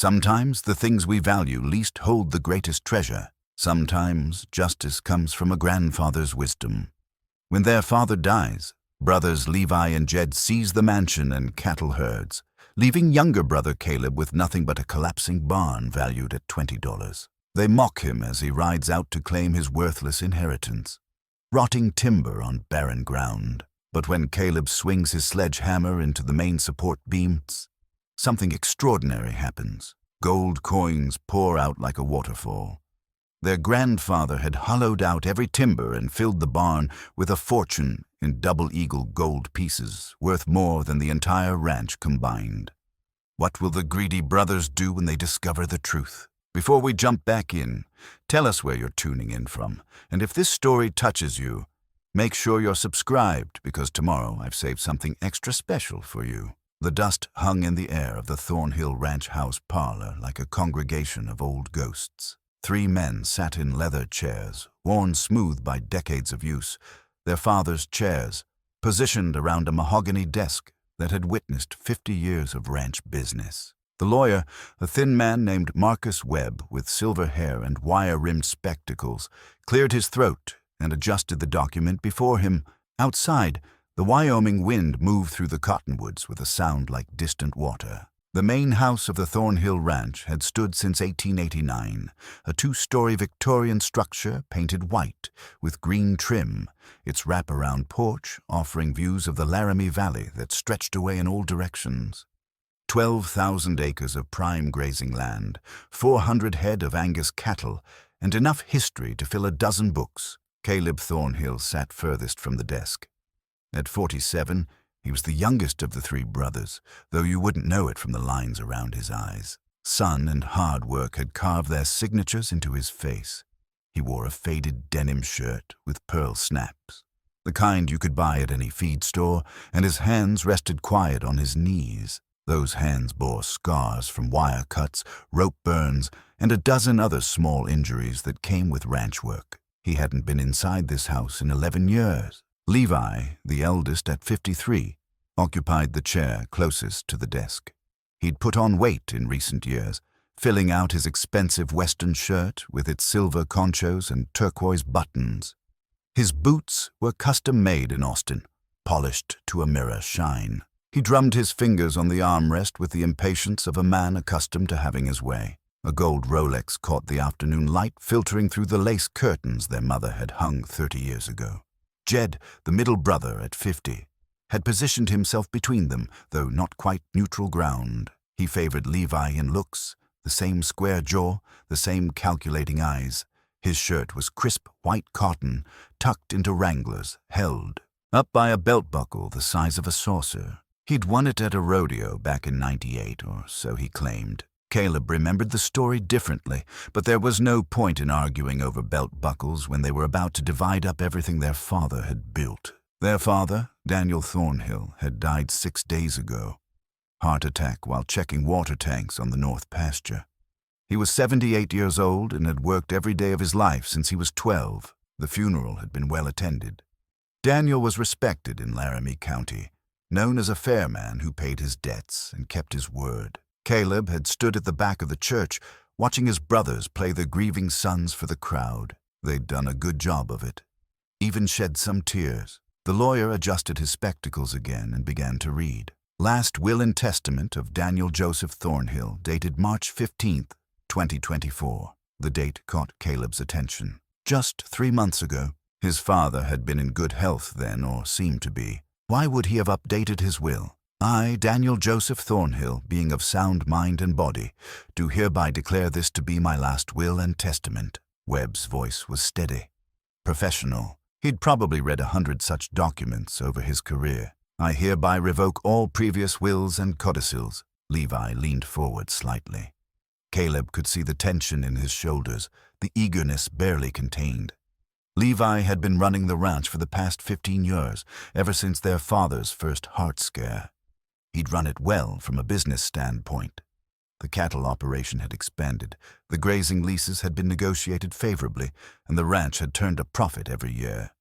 Sometimes the things we value least hold the greatest treasure. Sometimes justice comes from a grandfather's wisdom. When their father dies, brothers Levi and Jed seize the mansion and cattle herds, leaving younger brother Caleb with nothing but a collapsing barn valued at $20. They mock him as he rides out to claim his worthless inheritance. Rotting timber on barren ground. But when Caleb swings his sledgehammer into the main support beams, something extraordinary happens. Gold coins pour out like a waterfall. Their grandfather had hollowed out every timber and filled the barn with a fortune in double-eagle gold pieces worth more than the entire ranch combined. What will the greedy brothers do when they discover the truth? Before we jump back in, tell us where you're tuning in from, and if this story touches you, make sure you're subscribed, because tomorrow I've saved something extra special for you. The dust hung in the air of the Thornhill Ranch house parlor like a congregation of old ghosts. 3 men sat in leather chairs, worn smooth by decades of use, their father's chairs, positioned around a mahogany desk that had witnessed 50 years of ranch business. The lawyer, a thin man named Marcus Webb with silver hair and wire-rimmed spectacles, cleared his throat and adjusted the document before him. Outside, the Wyoming wind moved through the cottonwoods with a sound like distant water. The main house of the Thornhill Ranch had stood since 1889, a 2-story Victorian structure painted white with green trim, its wraparound porch offering views of the Laramie Valley that stretched away in all directions. 12,000 acres of prime grazing land, 400 head of Angus cattle, and enough history to fill a dozen books. Caleb Thornhill sat furthest from the desk. At 47, he was the youngest of the 3 brothers, though you wouldn't know it from the lines around his eyes. Sun and hard work had carved their signatures into his face. He wore a faded denim shirt with pearl snaps, the kind you could buy at any feed store, and his hands rested quiet on his knees. Those hands bore scars from wire cuts, rope burns, and a dozen other small injuries that came with ranch work. He hadn't been inside this house in 11 years. Levi, the eldest at 53, occupied the chair closest to the desk. He'd put on weight in recent years, filling out his expensive western shirt with its silver conchos and turquoise buttons. His boots were custom-made in Austin, polished to a mirror shine. He drummed his fingers on the armrest with the impatience of a man accustomed to having his way. A gold Rolex caught the afternoon light filtering through the lace curtains their mother had hung 30 years ago. Jed, the middle brother at 50, had positioned himself between them, though not quite neutral ground. He favored Levi in looks, the same square jaw, the same calculating eyes. His shirt was crisp white cotton, tucked into Wranglers, held up by a belt buckle the size of a saucer. He'd won it at a rodeo back in '98, or so he claimed. Caleb remembered the story differently, but there was no point in arguing over belt buckles when they were about to divide up everything their father had built. Their father, Daniel Thornhill, had died 6 days ago. Heart attack while checking water tanks on the north pasture. He was 78 years old and had worked every day of his life since he was 12. The funeral had been well attended. Daniel was respected in Laramie County, known as a fair man who paid his debts and kept his word. Caleb had stood at the back of the church, watching his brothers play the grieving sons for the crowd. They'd done a good job of it, even shed some tears. The lawyer adjusted his spectacles again and began to read. Last will and testament of Daniel Joseph Thornhill, dated March 15th, 2024. The date caught Caleb's attention. Just 3 months ago. His father had been in good health then, or seemed to be. Why would he have updated his will? I, Daniel Joseph Thornhill, being of sound mind and body, do hereby declare this to be my last will and testament. Webb's voice was steady, professional. He'd probably read 100 such documents over his career. I hereby revoke all previous wills and codicils. Levi leaned forward slightly. Caleb could see the tension in his shoulders, the eagerness barely contained. Levi had been running the ranch for the past 15 years, ever since their father's first heart scare. He'd run it well from a business standpoint. The cattle operation had expanded, the grazing leases had been negotiated favorably, and the ranch had turned a profit every year.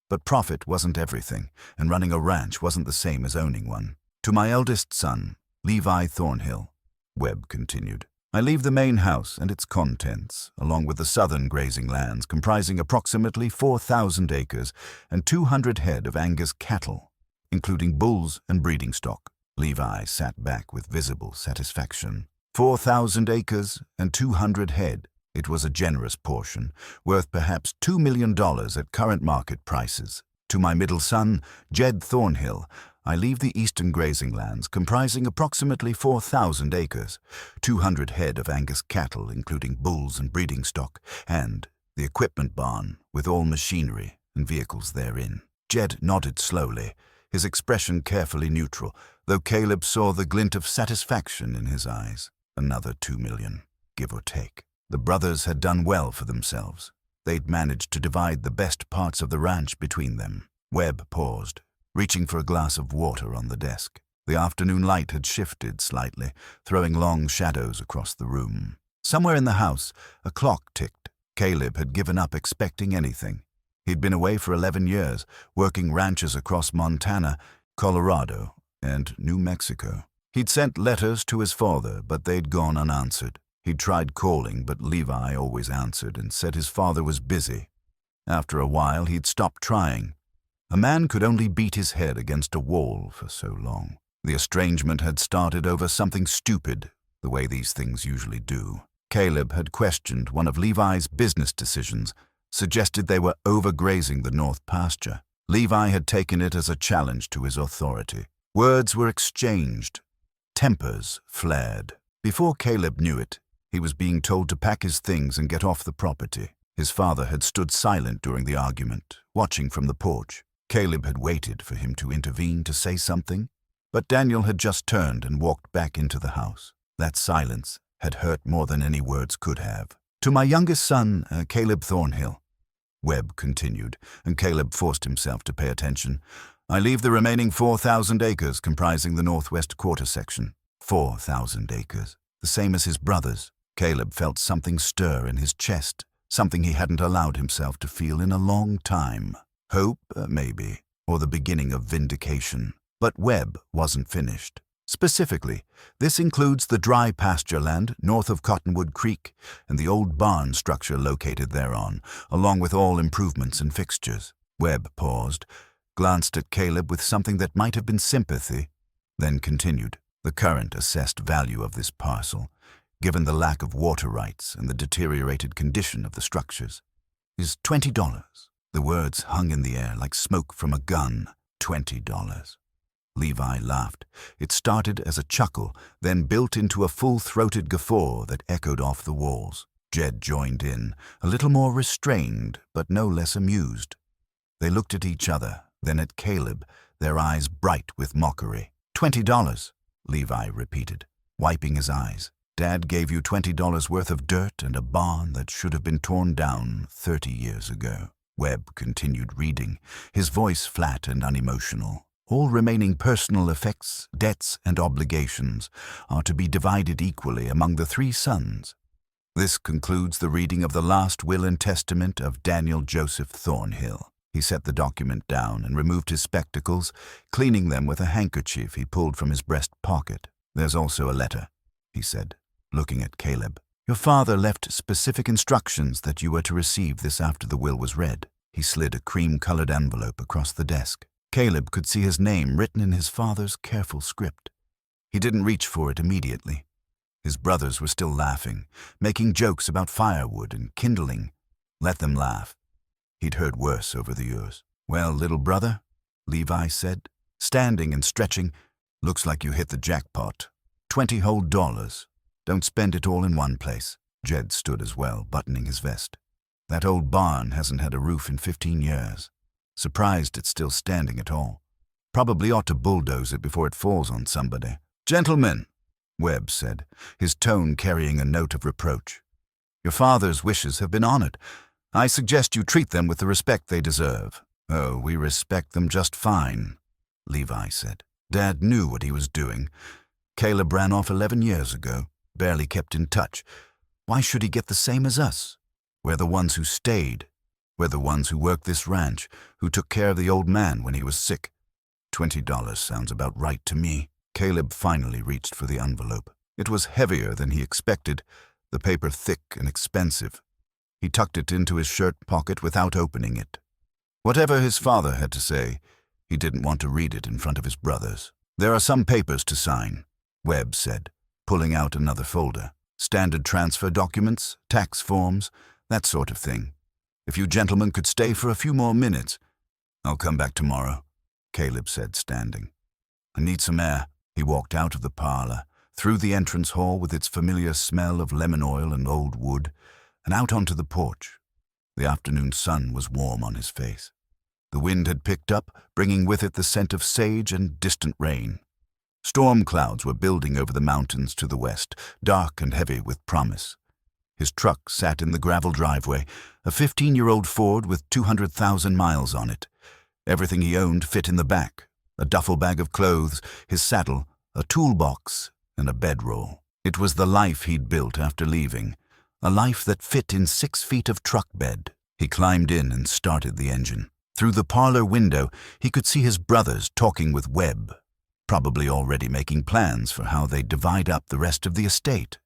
But profit wasn't everything, and running a ranch wasn't the same as owning one. To my eldest son, Levi Thornhill, Webb continued, I leave the main house and its contents, along with the southern grazing lands comprising approximately 4,000 acres and 200 head of Angus cattle, including bulls and breeding stock. Levi sat back with visible satisfaction. 4,000 acres and 200 head. It was a generous portion, worth perhaps $2 million at current market prices. To my middle son, Jed Thornhill, I leave the eastern grazing lands comprising approximately 4,000 acres, 200 head of Angus cattle including bulls and breeding stock, and the equipment barn with all machinery and vehicles therein. Jed nodded slowly, his expression carefully neutral, though Caleb saw the glint of satisfaction in his eyes. Another $2 million, give or take. The brothers had done well for themselves. They'd managed to divide the best parts of the ranch between them. Webb paused, reaching for a glass of water on the desk. The afternoon light had shifted slightly, throwing long shadows across the room. Somewhere in the house, a clock ticked. Caleb had given up expecting anything. He'd been away for 11 years, working ranches across Montana, Colorado, and New Mexico. He'd sent letters to his father, but they'd gone unanswered. He'd tried calling, but Levi always answered and said his father was busy. After a while, he'd stopped trying. A man could only beat his head against a wall for so long. The estrangement had started over something stupid, the way these things usually do. Caleb had questioned one of Levi's business decisions, suggested they were overgrazing the north pasture. Levi had taken it as a challenge to his authority. Words were exchanged. Tempers flared. Before Caleb knew it, he was being told to pack his things and get off the property. His father had stood silent during the argument, watching from the porch. Caleb had waited for him to intervene to say something, but Daniel had just turned and walked back into the house. That silence had hurt more than any words could have. To my youngest son, Caleb Thornhill, Webb continued, and Caleb forced himself to pay attention. I leave the remaining 4,000 acres comprising the northwest quarter section. 4,000 acres, the same as his brothers. Caleb felt something stir in his chest, something he hadn't allowed himself to feel in a long time. Hope, maybe, or the beginning of vindication. But Webb wasn't finished. Specifically, this includes the dry pasture land north of Cottonwood Creek and the old barn structure located thereon, along with all improvements and fixtures. Webb paused, glanced at Caleb with something that might have been sympathy, then continued. The current assessed value of this parcel, given the lack of water rights and the deteriorated condition of the structures, is $20. The words hung in the air like smoke from a gun. $20. Levi laughed. It started as a chuckle, then built into a full-throated guffaw that echoed off the walls. Jed joined in, a little more restrained, but no less amused. They looked at each other, then at Caleb, their eyes bright with mockery. $20, Levi repeated, wiping his eyes. Dad gave you $20 worth of dirt and a barn that should have been torn down 30 years ago. Webb continued reading, his voice flat and unemotional. All remaining personal effects, debts, and obligations are to be divided equally among the 3 sons. This concludes the reading of the last will and testament of Daniel Joseph Thornhill. He set the document down and removed his spectacles, cleaning them with a handkerchief he pulled from his breast pocket. There's also a letter, he said, looking at Caleb. Your father left specific instructions that you were to receive this after the will was read. He slid a cream-colored envelope across the desk. Caleb could see his name written in his father's careful script. He didn't reach for it immediately. His brothers were still laughing, making jokes about firewood and kindling. Let them laugh. He'd heard worse over the years. Well, little brother, Levi said, standing and stretching, looks like you hit the jackpot. $20 whole. Don't spend it all in one place. Jed stood as well, buttoning his vest. That old barn hasn't had a roof in 15 years. Surprised it's still standing at all. Probably ought to bulldoze it before it falls on somebody. Gentlemen, Webb said, his tone carrying a note of reproach. Your father's wishes have been honored. I suggest you treat them with the respect they deserve. Oh, we respect them just fine, Levi said. Dad knew what he was doing. Caleb ran off 11 years ago, barely kept in touch. Why should he get the same as us? We're the ones who stayed. We're the ones who worked this ranch, who took care of the old man when he was sick. $20 sounds about right to me. Caleb finally reached for the envelope. It was heavier than he expected, the paper thick and expensive. He tucked it into his shirt pocket without opening it. Whatever his father had to say, he didn't want to read it in front of his brothers. "There are some papers to sign," Webb said, pulling out another folder. "Standard transfer documents, tax forms, that sort of thing. If you gentlemen could stay for a few more minutes." "I'll come back tomorrow," Caleb said, standing. "I need some air." He walked out of the parlor, through the entrance hall with its familiar smell of lemon oil and old wood, and out onto the porch. The afternoon sun was warm on his face. The wind had picked up, bringing with it the scent of sage and distant rain. Storm clouds were building over the mountains to the west, dark and heavy with promise. His truck sat in the gravel driveway, a 15-year-old Ford with 200,000 miles on it. Everything he owned fit in the back: a duffel bag of clothes, his saddle, a toolbox, and a bedroll. It was the life he'd built after leaving, a life that fit in 6 feet of truck bed. He climbed in and started the engine. Through the parlor window, he could see his brothers talking with Webb, probably already making plans for how they'd divide up the rest of the estate.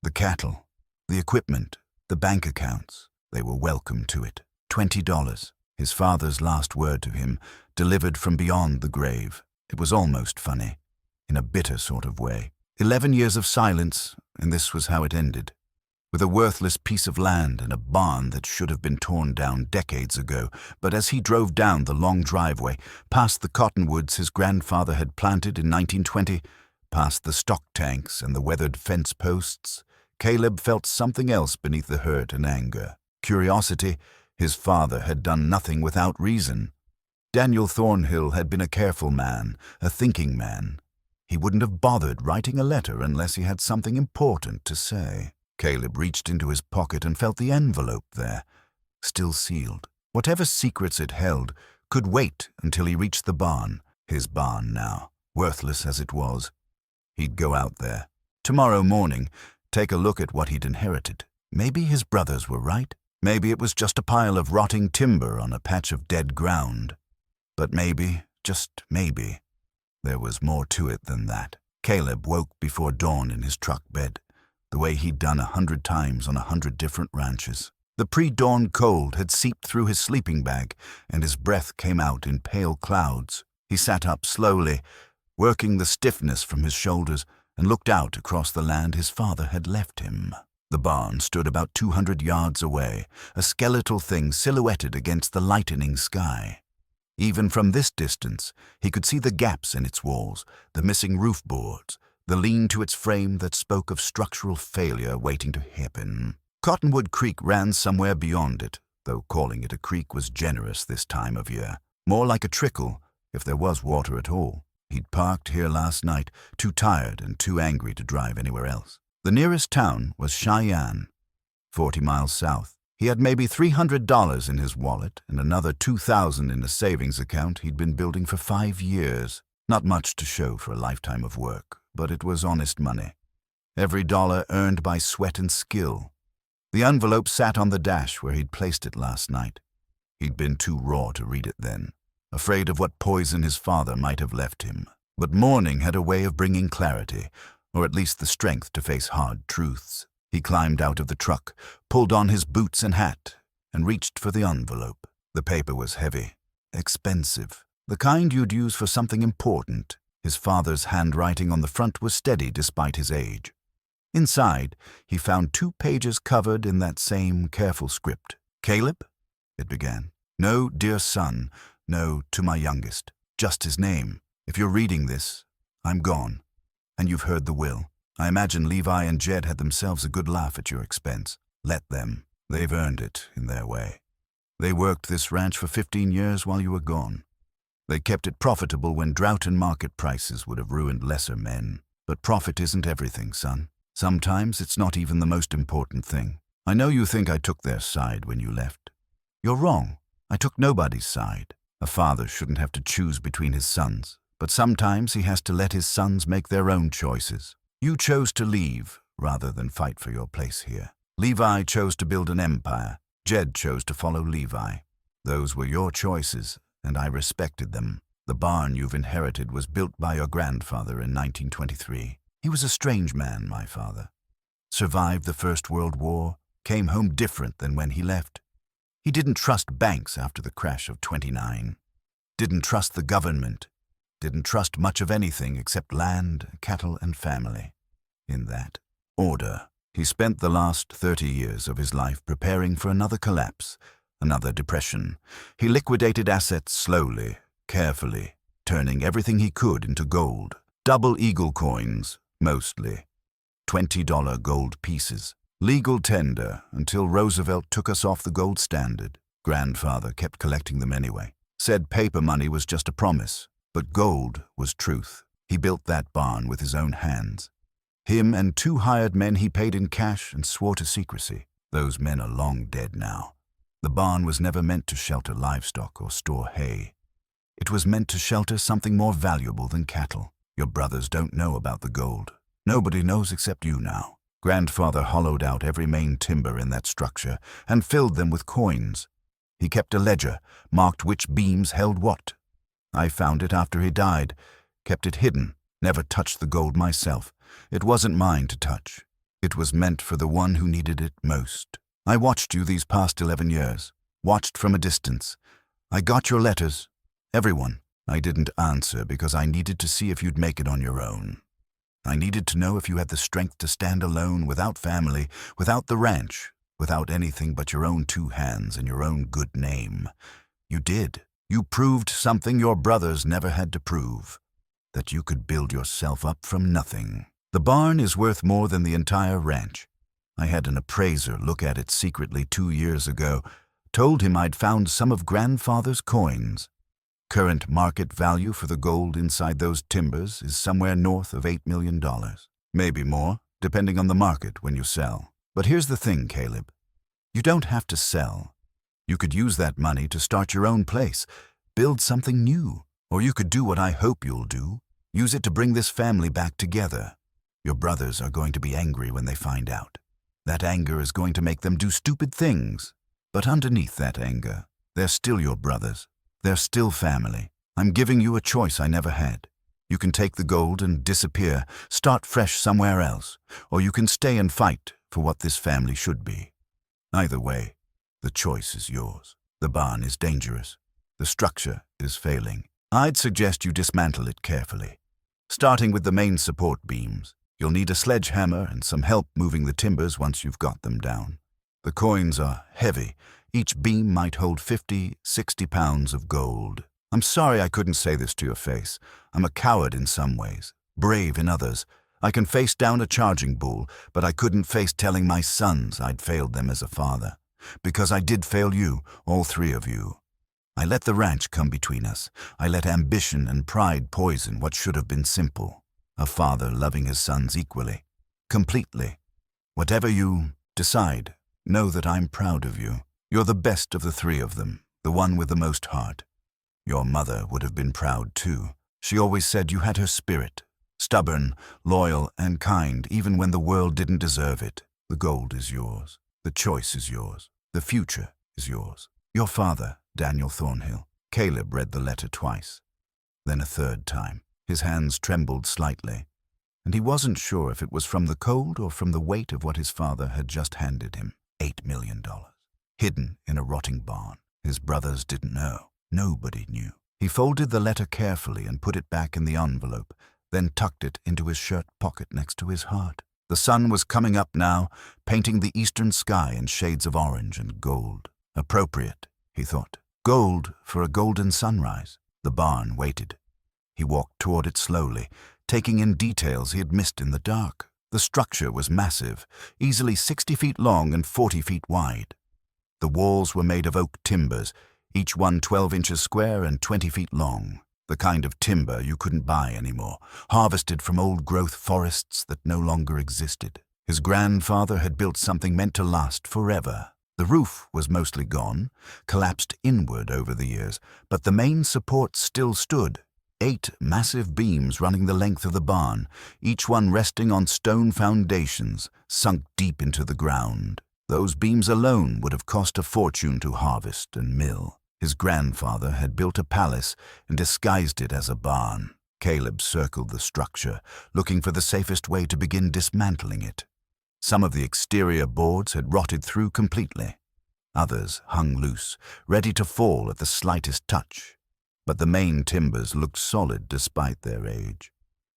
The cattle, the equipment, the bank accounts, they were welcome to it. $20, his father's last word to him, delivered from beyond the grave. It was almost funny, in a bitter sort of way. 11 years of silence, and this was how it ended. With a worthless piece of land and a barn that should have been torn down decades ago. But as he drove down the long driveway, past the cottonwoods his grandfather had planted in 1920, past the stock tanks and the weathered fence posts, Caleb felt something else beneath the hurt and anger. Curiosity. His father had done nothing without reason. Daniel Thornhill had been a careful man, a thinking man. He wouldn't have bothered writing a letter unless he had something important to say. Caleb reached into his pocket and felt the envelope there, still sealed. Whatever secrets it held could wait until he reached the barn, his barn now, worthless as it was. He'd go out there. Tomorrow morning, take a look at what he'd inherited. Maybe his brothers were right. Maybe it was just a pile of rotting timber on a patch of dead ground. But maybe, just maybe, there was more to it than that. Caleb woke before dawn in his truck bed, the way he'd done 100 times on 100 different ranches. The pre-dawn cold had seeped through his sleeping bag, and his breath came out in pale clouds. He sat up slowly, working the stiffness from his shoulders, and looked out across the land his father had left him. The barn stood about 200 yards away, a skeletal thing silhouetted against the lightening sky. Even from this distance, he could see the gaps in its walls, the missing roof boards, the lean to its frame that spoke of structural failure waiting to happen. Cottonwood Creek ran somewhere beyond it, though calling it a creek was generous this time of year. More like a trickle, if there was water at all. He'd parked here last night, too tired and too angry to drive anywhere else. The nearest town was Cheyenne, 40 miles south. He had maybe $300 in his wallet and another $2,000 in a savings account he'd been building for 5 years. Not much to show for a lifetime of work, but it was honest money. Every dollar earned by sweat and skill. The envelope sat on the dash where he'd placed it last night. He'd been too raw to read it then, afraid of what poison his father might have left him. But morning had a way of bringing clarity, or at least the strength to face hard truths. He climbed out of the truck, pulled on his boots and hat, and reached for the envelope. The paper was heavy, expensive, the kind you'd use for something important. His father's handwriting on the front was steady despite his age. Inside, he found 2 pages covered in that same careful script. "Caleb?" it began. "No, dear son. No, to my youngest. Just his name. If you're reading this, I'm gone. And you've heard the will. I imagine Levi and Jed had themselves a good laugh at your expense. Let them. They've earned it in their way. They worked this ranch for 15 years while you were gone. They kept it profitable when drought and market prices would have ruined lesser men. But profit isn't everything, son. Sometimes it's not even the most important thing. I know you think I took their side when you left. You're wrong. I took nobody's side. A father shouldn't have to choose between his sons, but sometimes he has to let his sons make their own choices. You chose to leave rather than fight for your place here. Levi chose to build an empire. Jed chose to follow Levi. Those were your choices, and I respected them. The barn you've inherited was built by your grandfather in 1923. He was a strange man, my father. Survived the First World War, came home different than when he left. He didn't trust banks after the crash of '29. Didn't trust the government. Didn't trust much of anything except land, cattle, and family. In that order, he spent the last 30 years of his life preparing for another collapse, another depression. He liquidated assets slowly, carefully, turning everything he could into gold. Double eagle coins, mostly. $20 gold pieces. Legal tender until Roosevelt took us off the gold standard. Grandfather kept collecting them anyway. Said paper money was just a promise, but gold was truth. He built that barn with his own hands. Him and 2 hired men he paid in cash and swore to secrecy. Those men are long dead now. The barn was never meant to shelter livestock or store hay. It was meant to shelter something more valuable than cattle. Your brothers don't know about the gold. Nobody knows except you now. Grandfather hollowed out every main timber in that structure and filled them with coins. He kept a ledger, marked which beams held what. I found it after he died, kept it hidden, never touched the gold myself. It wasn't mine to touch. It was meant for the one who needed it most. I watched you these past 11 years, watched from a distance. I got your letters, everyone. I didn't answer because I needed to see if you'd make it on your own. I needed to know if you had the strength to stand alone, without family, without the ranch, without anything but your own 2 hands and your own good name. You did. You proved something your brothers never had to prove, that you could build yourself up from nothing. The barn is worth more than the entire ranch. I had an appraiser look at it secretly 2 years ago, told him I'd found some of Grandfather's coins. Current market value for the gold inside those timbers is somewhere north of $8 million. Maybe more, depending on the market when you sell. But here's the thing, Caleb. You don't have to sell. You could use that money to start your own place, build something new. Or you could do what I hope you'll do, use it to bring this family back together. Your brothers are going to be angry when they find out. That anger is going to make them do stupid things. But underneath that anger, they're still your brothers. They're still family. I'm giving you a choice I never had. You can take the gold and disappear, start fresh somewhere else, or you can stay and fight for what this family should be. Either way, the choice is yours. The barn is dangerous. The structure is failing. I'd suggest you dismantle it carefully, starting with the main support beams. You'll need a sledgehammer and some help moving the timbers once you've got them down. The coins are heavy. Each beam might hold 50, 60 pounds of gold. I'm sorry I couldn't say this to your face. I'm a coward in some ways, brave in others. I can face down a charging bull, but I couldn't face telling my sons I'd failed them as a father. Because I did fail you, all 3 of you. I let the ranch come between us. I let ambition and pride poison what should have been simple. A father loving his sons equally, completely. Whatever you decide, know that I'm proud of you. You're the best of the 3 of them, the one with the most heart. Your mother would have been proud too. She always said you had her spirit, stubborn, loyal, and kind, even when the world didn't deserve it. The gold is yours. The choice is yours. The future is yours. Your father, Daniel Thornhill. Caleb read the letter twice, then a 3rd time. His hands trembled slightly, and he wasn't sure if it was from the cold or from the weight of what his father had just handed him. $8 million. Hidden in a rotting barn. His brothers didn't know. Nobody knew. He folded the letter carefully and put it back in the envelope, then tucked it into his shirt pocket next to his heart. The sun was coming up now, painting the eastern sky in shades of orange and gold. Appropriate, he thought. Gold for a golden sunrise. The barn waited. He walked toward it slowly, taking in details he had missed in the dark. The structure was massive, easily 60 feet long and 40 feet wide. The walls were made of oak timbers, each one 12 inches square and 20 feet long. The kind of timber you couldn't buy anymore, harvested from old-growth forests that no longer existed. His grandfather had built something meant to last forever. The roof was mostly gone, collapsed inward over the years, but the main supports still stood. 8 massive beams running the length of the barn, each one resting on stone foundations, sunk deep into the ground. Those beams alone would have cost a fortune to harvest and mill. His grandfather had built a palace and disguised it as a barn. Caleb circled the structure, looking for the safest way to begin dismantling it. Some of the exterior boards had rotted through completely. Others hung loose, ready to fall at the slightest touch. But the main timbers looked solid despite their age.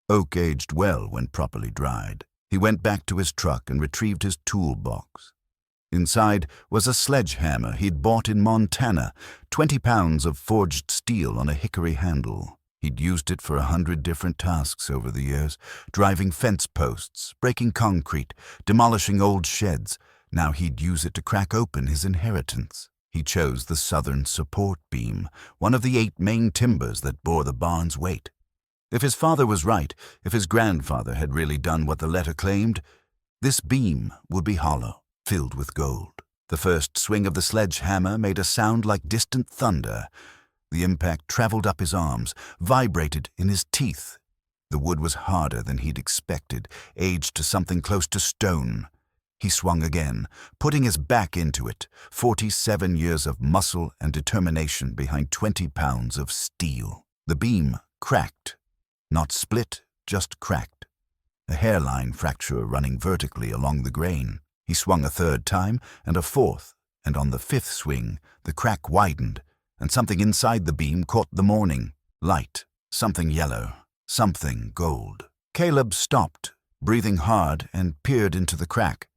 Oak aged well when properly dried. He went back to his truck and retrieved his toolbox. Inside was a sledgehammer he'd bought in Montana, 20 pounds of forged steel on a hickory handle. He'd used it for 100 different tasks over the years, driving fence posts, breaking concrete, demolishing old sheds. Now he'd use it to crack open his inheritance. He chose the southern support beam, one of the 8 main timbers that bore the barn's weight. If his father was right, if his grandfather had really done what the letter claimed, this beam would be hollow, filled with gold. The first swing of the sledgehammer made a sound like distant thunder. The impact traveled up his arms, vibrated in his teeth. The wood was harder than he'd expected, aged to something close to stone. He swung again, putting his back into it, 47 years of muscle and determination behind 20 pounds of steel. The beam cracked. Not split, just cracked. A hairline fracture running vertically along the grain. He swung a third time and a fourth, and on the 5th swing, the crack widened, and something inside the beam caught the morning. Light, something yellow, something gold. Caleb stopped, breathing hard, and peered into the crack.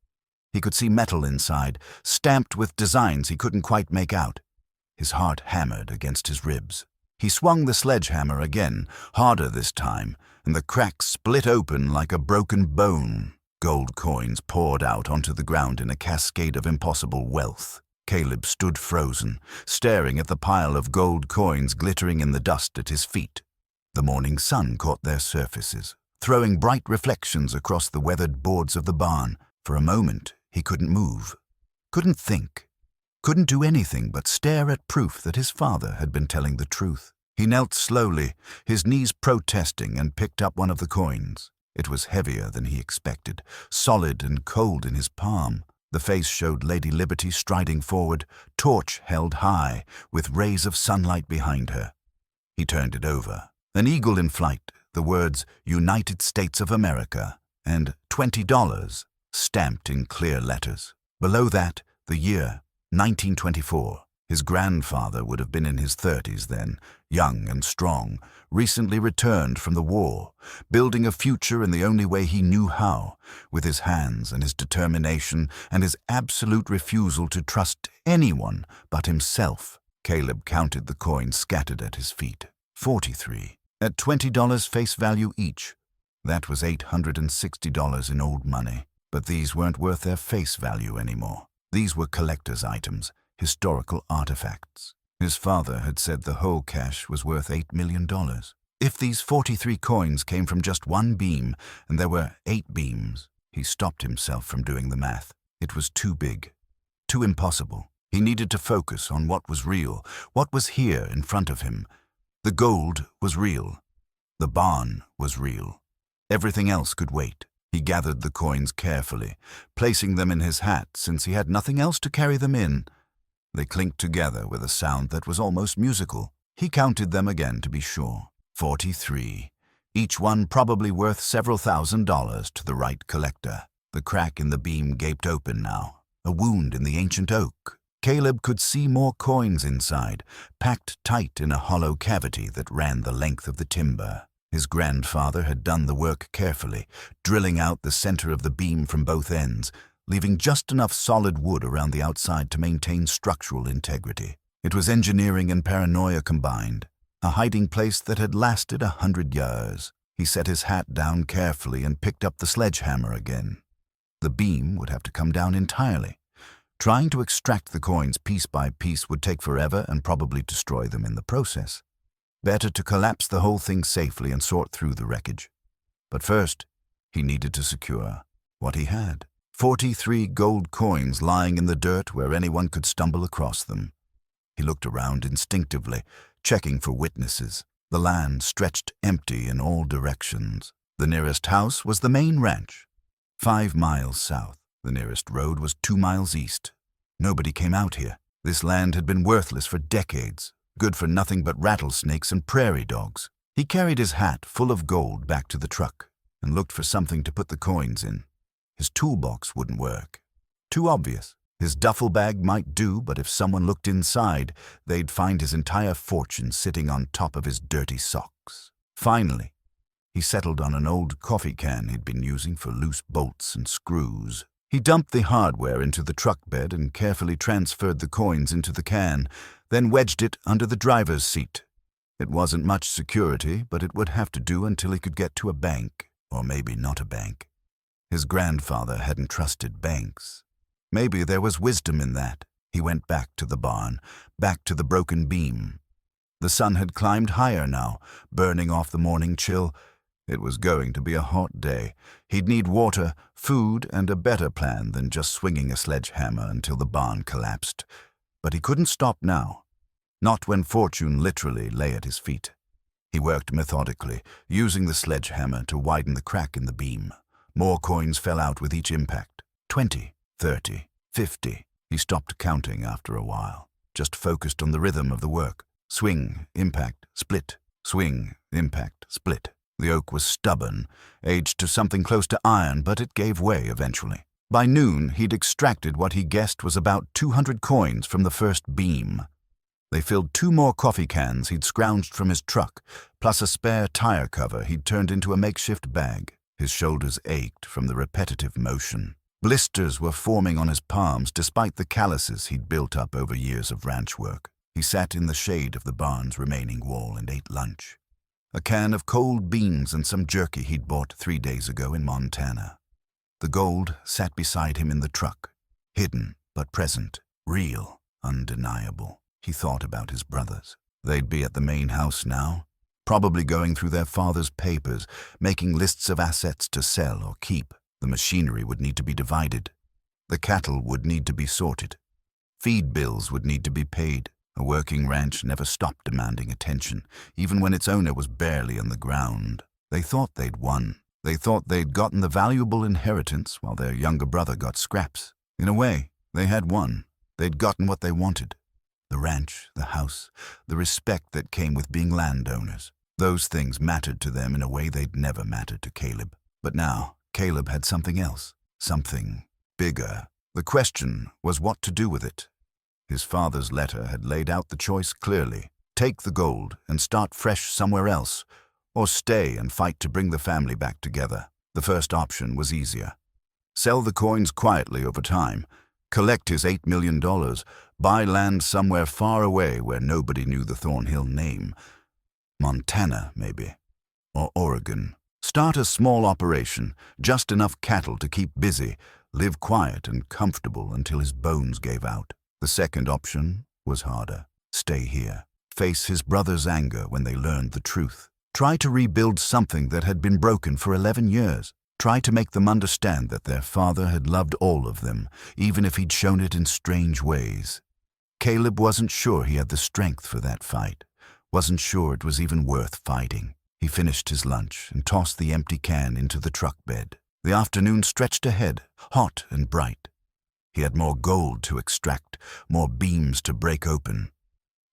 He could see metal inside, stamped with designs he couldn't quite make out. His heart hammered against his ribs. He swung the sledgehammer again, harder this time, and the crack split open like a broken bone. Gold coins poured out onto the ground in a cascade of impossible wealth. Caleb stood frozen, staring at the pile of gold coins glittering in the dust at his feet. The morning sun caught their surfaces, throwing bright reflections across the weathered boards of the barn. For a moment, he couldn't move, couldn't think. Couldn't do anything but stare at proof that his father had been telling the truth. He knelt slowly, his knees protesting, and picked up one of the coins. It was heavier than he expected, solid and cold in his palm. The face showed Lady Liberty striding forward, torch held high, with rays of sunlight behind her. He turned it over. An eagle in flight, the words United States of America and $20 stamped in clear letters. Below that, the year, 1924. His grandfather would have been in his 30s then, young and strong, recently returned from the war, building a future in the only way he knew how, with his hands and his determination and his absolute refusal to trust anyone but himself. Caleb counted the coins scattered at his feet. 43. At $20 face value each. That was $860 in old money. But these weren't worth their face value anymore. These were collector's items, historical artifacts. His father had said the whole cache was worth $8 million. If these 43 coins came from just one beam, and there were 8 beams, he stopped himself from doing the math. It was too big, too impossible. He needed to focus on what was real, what was here in front of him. The gold was real. The barn was real. Everything else could wait. He gathered the coins carefully, placing them in his hat since he had nothing else to carry them in. They clinked together with a sound that was almost musical. He counted them again to be sure. 43. Each one probably worth several $1,000s to the right collector. The crack in the beam gaped open now, a wound in the ancient oak. Caleb could see more coins inside, packed tight in a hollow cavity that ran the length of the timber. His grandfather had done the work carefully, drilling out the center of the beam from both ends, leaving just enough solid wood around the outside to maintain structural integrity. It was engineering and paranoia combined, a hiding place that had lasted 100 years. He set his hat down carefully and picked up the sledgehammer again. The beam would have to come down entirely. Trying to extract the coins piece by piece would take forever and probably destroy them in the process. Better to collapse the whole thing safely and sort through the wreckage. But first, he needed to secure what he had. 43 gold coins lying in the dirt where anyone could stumble across them. He looked around instinctively, checking for witnesses. The land stretched empty in all directions. The nearest house was the main ranch, 5 miles south. The nearest road was 2 miles east. Nobody came out here. This land had been worthless for decades, good for nothing but rattlesnakes and prairie dogs. He carried his hat full of gold back to the truck and looked for something to put the coins in. His toolbox wouldn't work. Too obvious. His duffel bag might do, but if someone looked inside, they'd find his entire fortune sitting on top of his dirty socks. Finally, he settled on an old coffee can he'd been using for loose bolts and screws. He dumped the hardware into the truck bed and carefully transferred the coins into the can, then wedged it under the driver's seat. It wasn't much security, but it would have to do until he could get to a bank, or maybe not a bank. His grandfather hadn't trusted banks. Maybe there was wisdom in that. He went back to the barn, back to the broken beam. The sun had climbed higher now, burning off the morning chill. It was going to be a hot day. He'd need water, food, and a better plan than just swinging a sledgehammer until the barn collapsed. But he couldn't stop now. Not when fortune literally lay at his feet. He worked methodically, using the sledgehammer to widen the crack in the beam. More coins fell out with each impact. 20, 30, 50. He stopped counting after a while, just focused on the rhythm of the work. Swing, impact, split. Swing, impact, split. The oak was stubborn, aged to something close to iron, but it gave way eventually. By noon, he'd extracted what he guessed was about 200 coins from the first beam. They filled 2 more coffee cans he'd scrounged from his truck, plus a spare tire cover he'd turned into a makeshift bag. His shoulders ached from the repetitive motion. Blisters were forming on his palms despite the calluses he'd built up over years of ranch work. He sat in the shade of the barn's remaining wall and ate lunch. A can of cold beans and some jerky he'd bought 3 days ago in Montana. The gold sat beside him in the truck, hidden but present, real, undeniable. He thought about his brothers. They'd be at the main house now, probably going through their father's papers, making lists of assets to sell or keep. The machinery would need to be divided. The cattle would need to be sorted. Feed bills would need to be paid. A working ranch never stopped demanding attention, even when its owner was barely on the ground. They thought they'd won. They thought they'd gotten the valuable inheritance while their younger brother got scraps. In a way, they had won. They'd gotten what they wanted. The ranch, the house, the respect that came with being landowners. Those things mattered to them in a way they'd never mattered to Caleb. But now, Caleb had something else, something bigger. The question was what to do with it. His father's letter had laid out the choice clearly. Take the gold and start fresh somewhere else, or stay and fight to bring the family back together. The first option was easier. Sell the coins quietly over time, collect his $8 million, buy land somewhere far away where nobody knew the Thornhill name. Montana, maybe, or Oregon. Start a small operation, just enough cattle to keep busy, live quiet and comfortable until his bones gave out. The second option was harder. Stay here. Face his brother's anger when they learned the truth. Try to rebuild something that had been broken for 11 years. Try to make them understand that their father had loved all of them, even if he'd shown it in strange ways. Caleb wasn't sure he had the strength for that fight. Wasn't sure it was even worth fighting. He finished his lunch and tossed the empty can into the truck bed. The afternoon stretched ahead, hot and bright. He had more gold to extract, more beams to break open.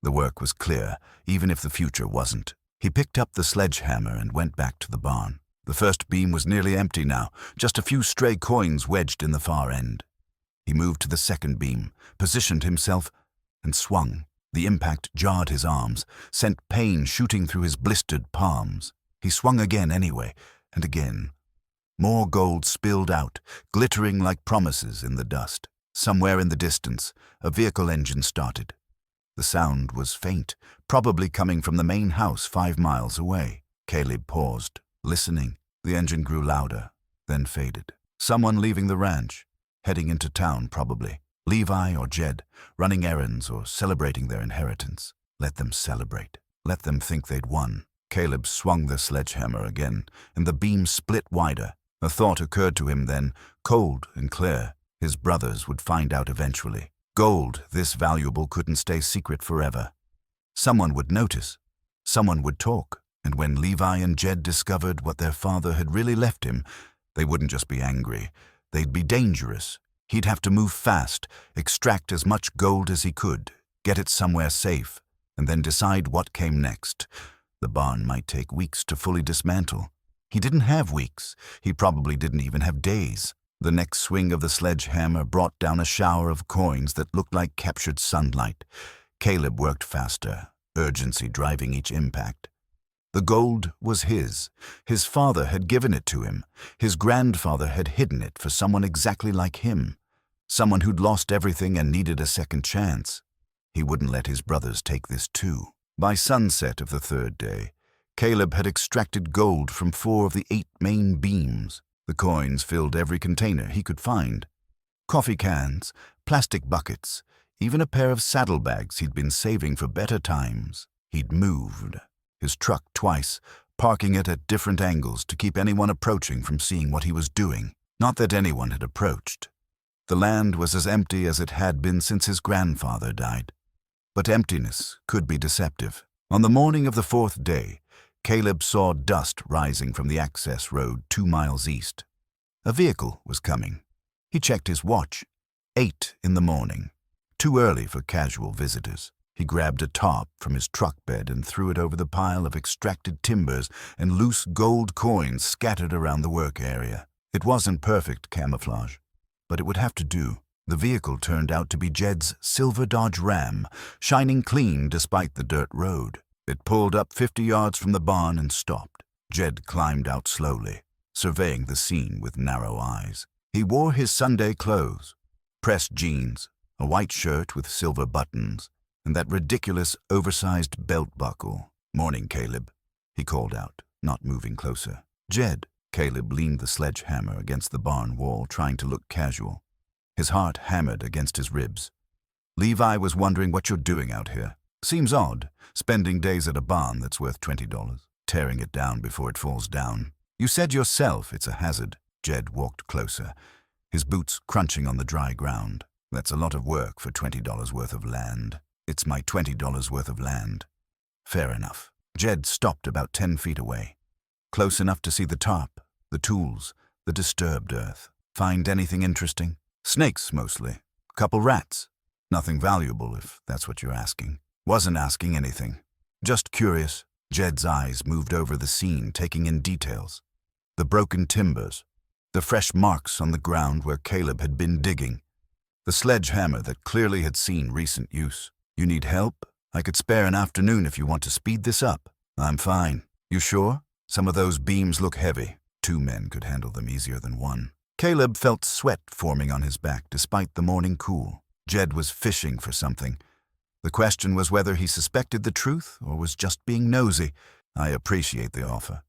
The work was clear, even if the future wasn't. He picked up the sledgehammer and went back to the barn. The first beam was nearly empty now, just a few stray coins wedged in the far end. He moved to the second beam, positioned himself, and swung. The impact jarred his arms, sent pain shooting through his blistered palms. He swung again anyway, and again. More gold spilled out, glittering like promises in the dust. Somewhere in the distance, a vehicle engine started. The sound was faint, probably coming from the main house 5 miles away. Caleb paused, listening. The engine grew louder, then faded. Someone leaving the ranch, heading into town probably. Levi or Jed, running errands or celebrating their inheritance. Let them celebrate. Let them think they'd won. Caleb swung the sledgehammer again, and the beam split wider. A thought occurred to him then, cold and clear. His brothers would find out eventually. Gold this valuable couldn't stay secret forever. Someone would notice. Someone would talk. And when Levi and Jed discovered what their father had really left him, they wouldn't just be angry. They'd be dangerous. He'd have to move fast, extract as much gold as he could, get it somewhere safe, and then decide what came next. The barn might take weeks to fully dismantle. He didn't have weeks. He probably didn't even have days. The next swing of the sledgehammer brought down a shower of coins that looked like captured sunlight. Caleb worked faster, urgency driving each impact. The gold was his. His father had given it to him. His grandfather had hidden it for someone exactly like him, someone who'd lost everything and needed a second chance. He wouldn't let his brothers take this too. By sunset of the third day, Caleb had extracted gold from 4 of the 8 main beams. The coins filled every container he could find. Coffee cans, plastic buckets, even a pair of saddlebags he'd been saving for better times. He'd moved his truck twice, parking it at different angles to keep anyone approaching from seeing what he was doing. Not that anyone had approached. The land was as empty as it had been since his grandfather died. But emptiness could be deceptive. On the morning of the 4th day, Caleb saw dust rising from the access road 2 miles east. A vehicle was coming. He checked his watch. 8 in the morning. Too early for casual visitors. He grabbed a tarp from his truck bed and threw it over the pile of extracted timbers and loose gold coins scattered around the work area. It wasn't perfect camouflage, but it would have to do. The vehicle turned out to be Jed's silver Dodge Ram, shining clean despite the dirt road. It pulled up 50 yards from the barn and stopped. Jed climbed out slowly, surveying the scene with narrow eyes. He wore his Sunday clothes, pressed jeans, a white shirt with silver buttons, and that ridiculous oversized belt buckle. "Morning, Caleb," he called out, not moving closer. "Jed." Caleb leaned the sledgehammer against the barn wall, trying to look casual. His heart hammered against his ribs. "Levi was wondering what you're doing out here. Seems odd, spending days at a barn that's worth $20, tearing it down before it falls down. You said yourself it's a hazard." Jed walked closer, his boots crunching on the dry ground. "That's a lot of work for $20 worth of land." "It's my $20 worth of land." "Fair enough." Jed stopped about 10 feet away, close enough to see the tarp, the tools, the disturbed earth. "Find anything interesting?" "Snakes, mostly. Couple rats. Nothing valuable, if that's what you're asking." "Wasn't asking anything. Just curious." Jed's eyes moved over the scene, taking in details. The broken timbers, the fresh marks on the ground where Caleb had been digging, the sledgehammer that clearly had seen recent use. "You need help? I could spare an afternoon if you want to speed this up." "I'm fine." "You sure? Some of those beams look heavy." 2 men could handle them easier than 1. Caleb felt sweat forming on his back despite the morning cool. Jed was fishing for something. The question was whether he suspected the truth or was just being nosy. "I appreciate the offer,"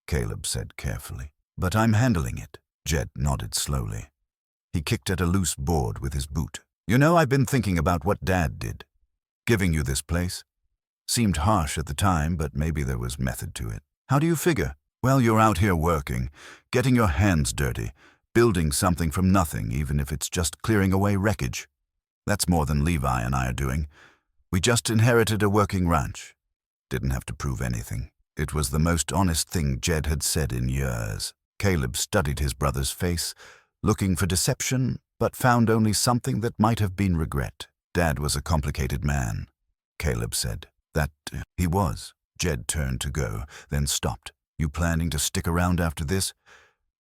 Caleb said carefully. "But I'm handling it." Jed nodded slowly. He kicked at a loose board with his boot. "You know, I've been thinking about what Dad did. Giving you this place. Seemed harsh at the time, but maybe there was method to it." "How do you figure?" "Well, you're out here working, getting your hands dirty, building something from nothing, even if it's just clearing away wreckage. That's more than Levi and I are doing. We just inherited a working ranch. Didn't have to prove anything." It was the most honest thing Jed had said in years. Caleb studied his brother's face, looking for deception, but found only something that might have been regret. "Dad was a complicated man," Caleb said. "That he was." Jed turned to go, then stopped. "You planning to stick around after this?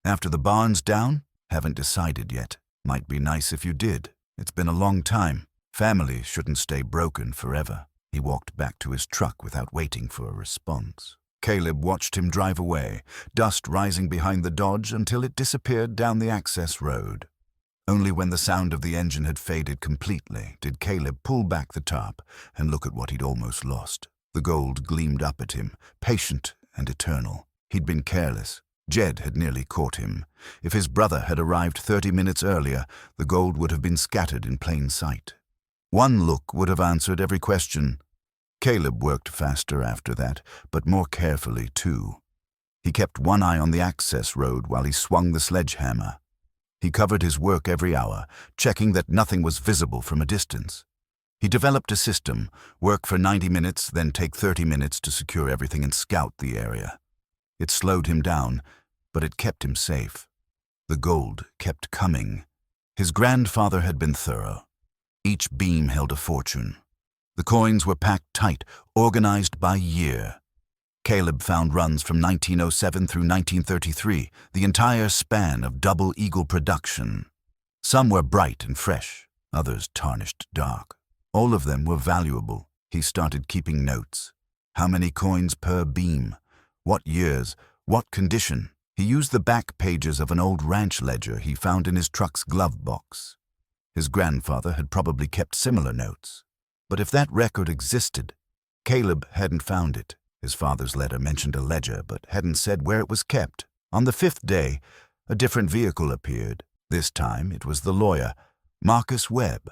After the barn's down?" "Haven't decided yet. Might be nice if you did. It's been a long time. Family shouldn't stay broken forever." He walked back to his truck without waiting for a response. Caleb watched him drive away, dust rising behind the Dodge until it disappeared down the access road. Only when the sound of the engine had faded completely did Caleb pull back the tarp and look at what he'd almost lost. The gold gleamed up at him, patient and eternal. He'd been careless. Jed had nearly caught him. If his brother had arrived 30 minutes earlier, the gold would have been scattered in plain sight. One look would have answered every question. Caleb worked faster after that, but more carefully too. He kept one eye on the access road while he swung the sledgehammer. He covered his work every hour, checking that nothing was visible from a distance. He developed a system, work for 90 minutes, then take 30 minutes to secure everything and scout the area. It slowed him down, but it kept him safe. The gold kept coming. His grandfather had been thorough. Each beam held a fortune. The coins were packed tight, organized by year. Caleb found runs from 1907 through 1933, the entire span of Double Eagle production. Some were bright and fresh, others tarnished dark. All of them were valuable. He started keeping notes. How many coins per beam? What years? What condition? He used the back pages of an old ranch ledger he found in his truck's glove box. His grandfather had probably kept similar notes. But if that record existed, Caleb hadn't found it. His father's letter mentioned a ledger, but hadn't said where it was kept. On the 5th day, a different vehicle appeared. This time it was the lawyer, Marcus Webb,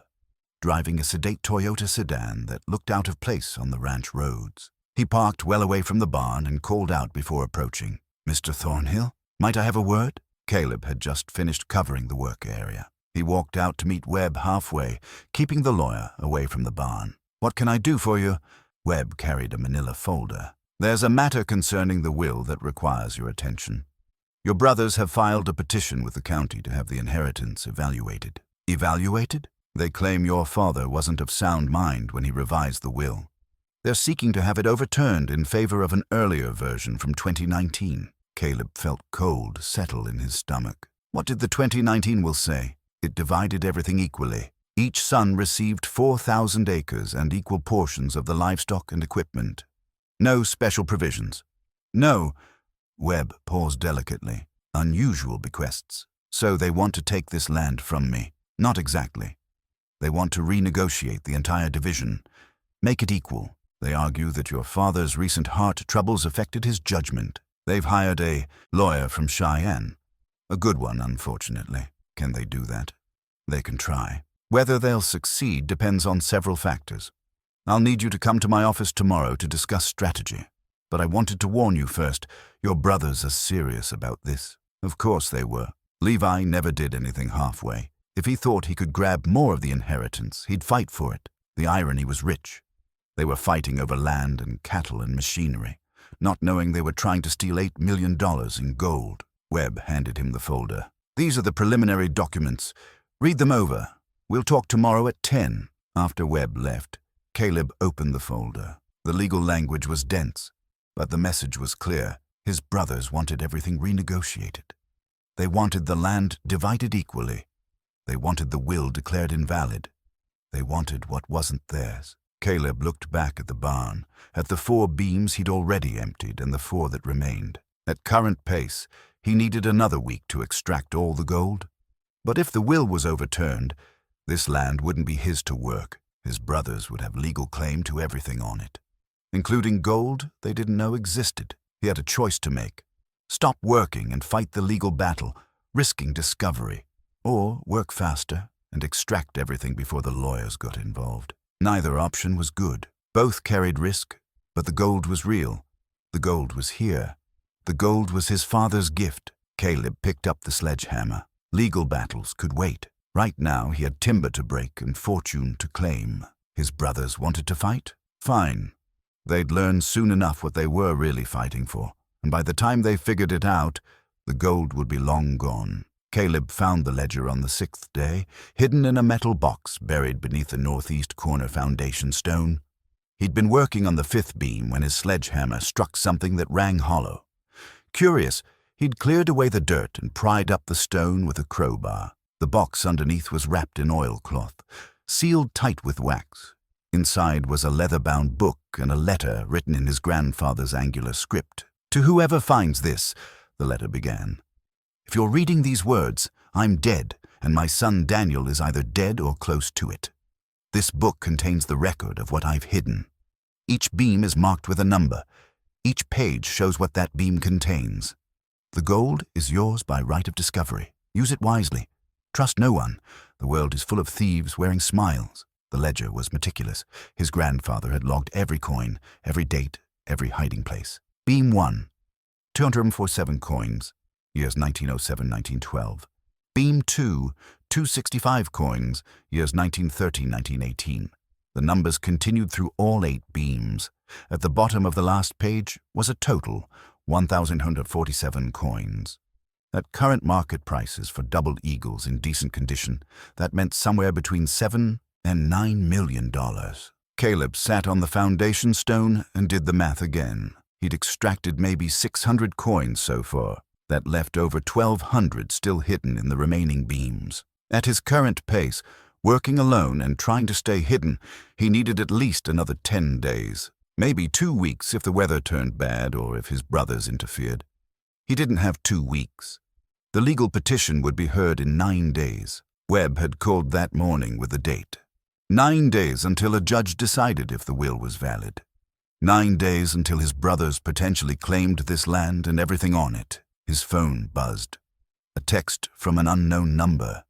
driving a sedate Toyota sedan that looked out of place on the ranch roads. He parked well away from the barn and called out before approaching. "Mr. Thornhill, might I have a word?" Caleb had just finished covering the work area. He walked out to meet Webb halfway, keeping the lawyer away from the barn. "What can I do for you?" Webb carried a manila folder. "There's a matter concerning the will that requires your attention. Your brothers have filed a petition with the county to have the inheritance evaluated." "Evaluated?" "They claim your father wasn't of sound mind when he revised the will. They're seeking to have it overturned in favor of an earlier version from 2019. Caleb felt cold settle in his stomach. What did the 2019 will say? It divided everything equally. Each son received 4,000 acres and equal portions of the livestock and equipment. No special provisions. No, Webb paused delicately. Unusual bequests. So they want to take this land from me. Not exactly. They want to renegotiate the entire division. Make it equal. They argue that your father's recent heart troubles affected his judgment. They've hired a lawyer from Cheyenne. A good one, unfortunately. Can they do that? They can try. Whether they'll succeed depends on several factors. I'll need you to come to my office tomorrow to discuss strategy. But I wanted to warn you first, your brothers are serious about this. Of course they were. Levi never did anything halfway. If he thought he could grab more of the inheritance, he'd fight for it. The irony was rich. They were fighting over land and cattle and machinery, not knowing they were trying to steal $8 million in gold. Webb handed him the folder. "These are the preliminary documents. Read them over. We'll talk tomorrow at 10. After Webb left, Caleb opened the folder. The legal language was dense, but the message was clear. His brothers wanted everything renegotiated. They wanted the land divided equally. They wanted the will declared invalid. They wanted what wasn't theirs. Caleb looked back at the barn, at the 4 beams he'd already emptied and the 4 that remained. At current pace, he needed another week to extract all the gold. But if the will was overturned, this land wouldn't be his to work. His brothers would have legal claim to everything on it, including gold they didn't know existed. He had a choice to make. Stop working and fight the legal battle, risking discovery, or work faster and extract everything before the lawyers got involved. Neither option was good. Both carried risk, but the gold was real. The gold was here. The gold was his father's gift. Caleb picked up the sledgehammer. Legal battles could wait. Right now he had timber to break and fortune to claim. His brothers wanted to fight? Fine. They'd learn soon enough what they were really fighting for, and by the time they figured it out, the gold would be long gone. Caleb found the ledger on the 6th day, hidden in a metal box buried beneath the northeast corner foundation stone. He'd been working on the 5th beam when his sledgehammer struck something that rang hollow. Curious, he'd cleared away the dirt and pried up the stone with a crowbar. The box underneath was wrapped in oilcloth, sealed tight with wax. Inside was a leather-bound book and a letter written in his grandfather's angular script. "To whoever finds this," the letter began. "If you're reading these words, I'm dead, and my son Daniel is either dead or close to it. This book contains the record of what I've hidden. Each beam is marked with a number. Each page shows what that beam contains. The gold is yours by right of discovery. Use it wisely. Trust no one. The world is full of thieves wearing smiles." The ledger was meticulous. His grandfather had logged every coin, every date, every hiding place. Beam 1, 247 coins, years 1907-1912. Beam 2, 265 coins, years 1913-1918. The numbers continued through all 8 beams. At the bottom of the last page was a total, 1,147 coins. At current market prices for double eagles in decent condition, that meant somewhere between $7 and $9 million. Caleb sat on the foundation stone and did the math again. He'd extracted maybe 600 coins so far. That left over 1,200 still hidden in the remaining beams. At his current pace, working alone and trying to stay hidden, he needed at least another 10 days. Maybe 2 weeks if the weather turned bad or if his brothers interfered. He didn't have 2 weeks. The legal petition would be heard in 9 days. Webb had called that morning with the date. 9 days until a judge decided if the will was valid. 9 days until his brothers potentially claimed this land and everything on it. His phone buzzed. A text from an unknown number.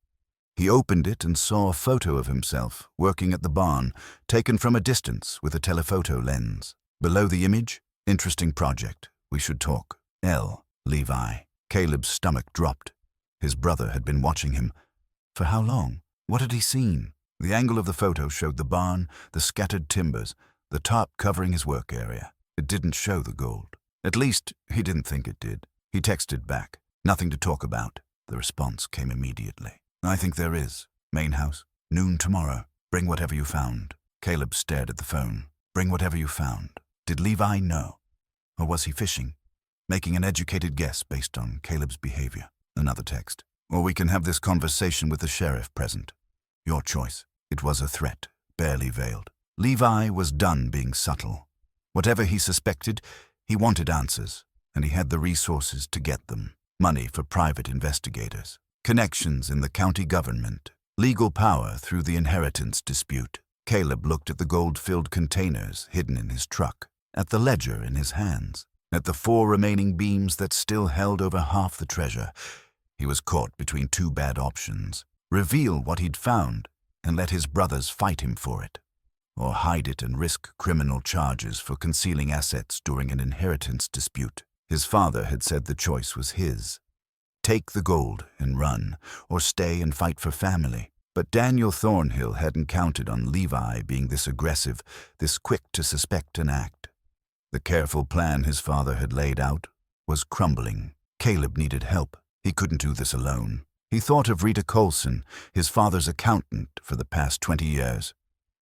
He opened it and saw a photo of himself working at the barn, taken from a distance with a telephoto lens. Below the image, "Interesting project. We should talk. L. Levi." Caleb's stomach dropped. His brother had been watching him. For how long? What had he seen? The angle of the photo showed the barn, the scattered timbers, the tarp covering his work area. It didn't show the gold. At least, he didn't think it did. He texted back. "Nothing to talk about." The response came immediately. "I think there is. Main house. Noon tomorrow. Bring whatever you found." Caleb stared at the phone. Bring whatever you found. Did Levi know? Or was he fishing? Making an educated guess based on Caleb's behavior. Another text. "Or we can have this conversation with the sheriff present. Your choice." It was a threat, barely veiled. Levi was done being subtle. Whatever he suspected, he wanted answers, and he had the resources to get them. Money for private investigators. Connections in the county government. Legal power through the inheritance dispute. Caleb looked at the gold-filled containers hidden in his truck, at the ledger in his hands, at the 4 remaining beams that still held over half the treasure. He was caught between 2 bad options. Reveal what he'd found and let his brothers fight him for it, or hide it and risk criminal charges for concealing assets during an inheritance dispute. His father had said the choice was his. Take the gold and run, or stay and fight for family. But Daniel Thornhill hadn't counted on Levi being this aggressive, this quick to suspect and act. The careful plan his father had laid out was crumbling. Caleb needed help. He couldn't do this alone. He thought of Rita Colson, his father's accountant for the past 20 years.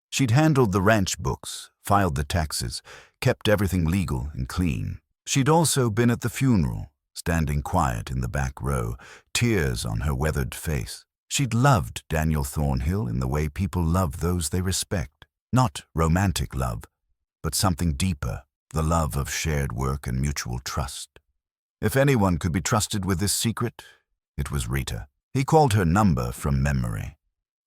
She'd handled the ranch books, filed the taxes, kept everything legal and clean. She'd also been at the funeral, standing quiet in the back row, tears on her weathered face. She'd loved Daniel Thornhill in the way people love those they respect. Not romantic love, but something deeper, the love of shared work and mutual trust. If anyone could be trusted with this secret, it was Rita. He called her number from memory.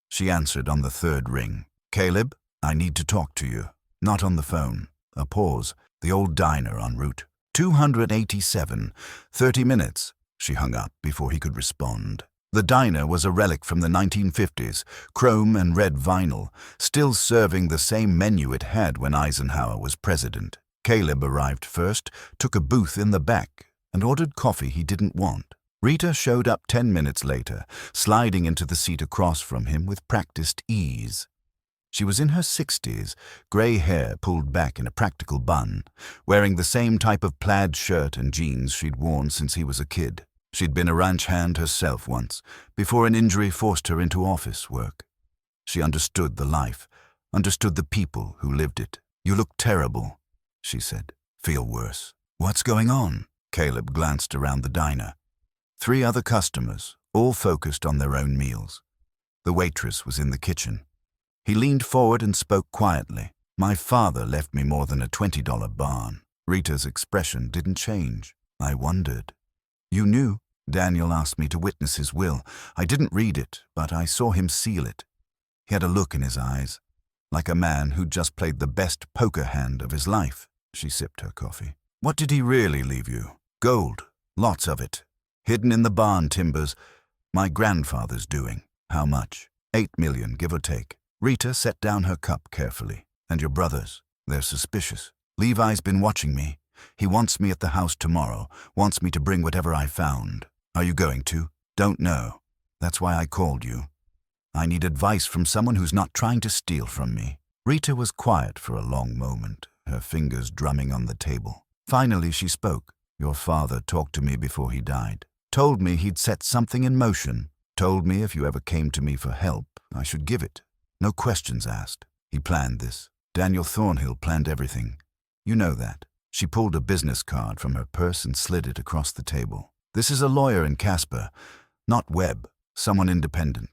She answered on the 3rd ring. "Caleb, I need to talk to you." Not on the phone. A pause. The old diner en route. 287. 30 minutes. She hung up before he could respond. The diner was a relic from the 1950s, chrome and red vinyl, still serving the same menu it had when Eisenhower was president. Caleb arrived first, took a booth in the back, and ordered coffee he didn't want. Rita showed up 10 minutes later, sliding into the seat across from him with practiced ease. She was in her 60s, gray hair pulled back in a practical bun, wearing the same type of plaid shirt and jeans she'd worn since he was a kid. She'd been a ranch hand herself once, before an injury forced her into office work. She understood the life, understood the people who lived it. "You look terrible," she said. "Feel worse." "What's going on?" Caleb glanced around the diner. 3 other customers, all focused on their own meals. The waitress was in the kitchen. He leaned forward and spoke quietly. "My father left me more than a $20 barn." Rita's expression didn't change. "I wondered." "You knew?" "Daniel asked me to witness his will. I didn't read it, but I saw him seal it. He had a look in his eyes, like a man who'd just played the best poker hand of his life." She sipped her coffee. "What did he really leave you?" "Gold. Lots of it. Hidden in the barn timbers. My grandfather's doing." "How much?" $8 million, give or take." Rita set down her cup carefully. "And your brothers? They're suspicious. Levi's been watching me. He wants me at the house tomorrow, wants me to bring whatever I found. Are you going to?" "Don't know. That's why I called you. I need advice from someone who's not trying to steal from me." Rita was quiet for a long moment, her fingers drumming on the table. Finally she spoke. "Your father talked to me before he died. Told me he'd set something in motion. Told me if you ever came to me for help, I should give it. No questions asked. He planned this. Daniel Thornhill planned everything. You know that. She pulled a business card from her purse and slid it across the table. "This is a lawyer in Casper, not Webb, someone independent.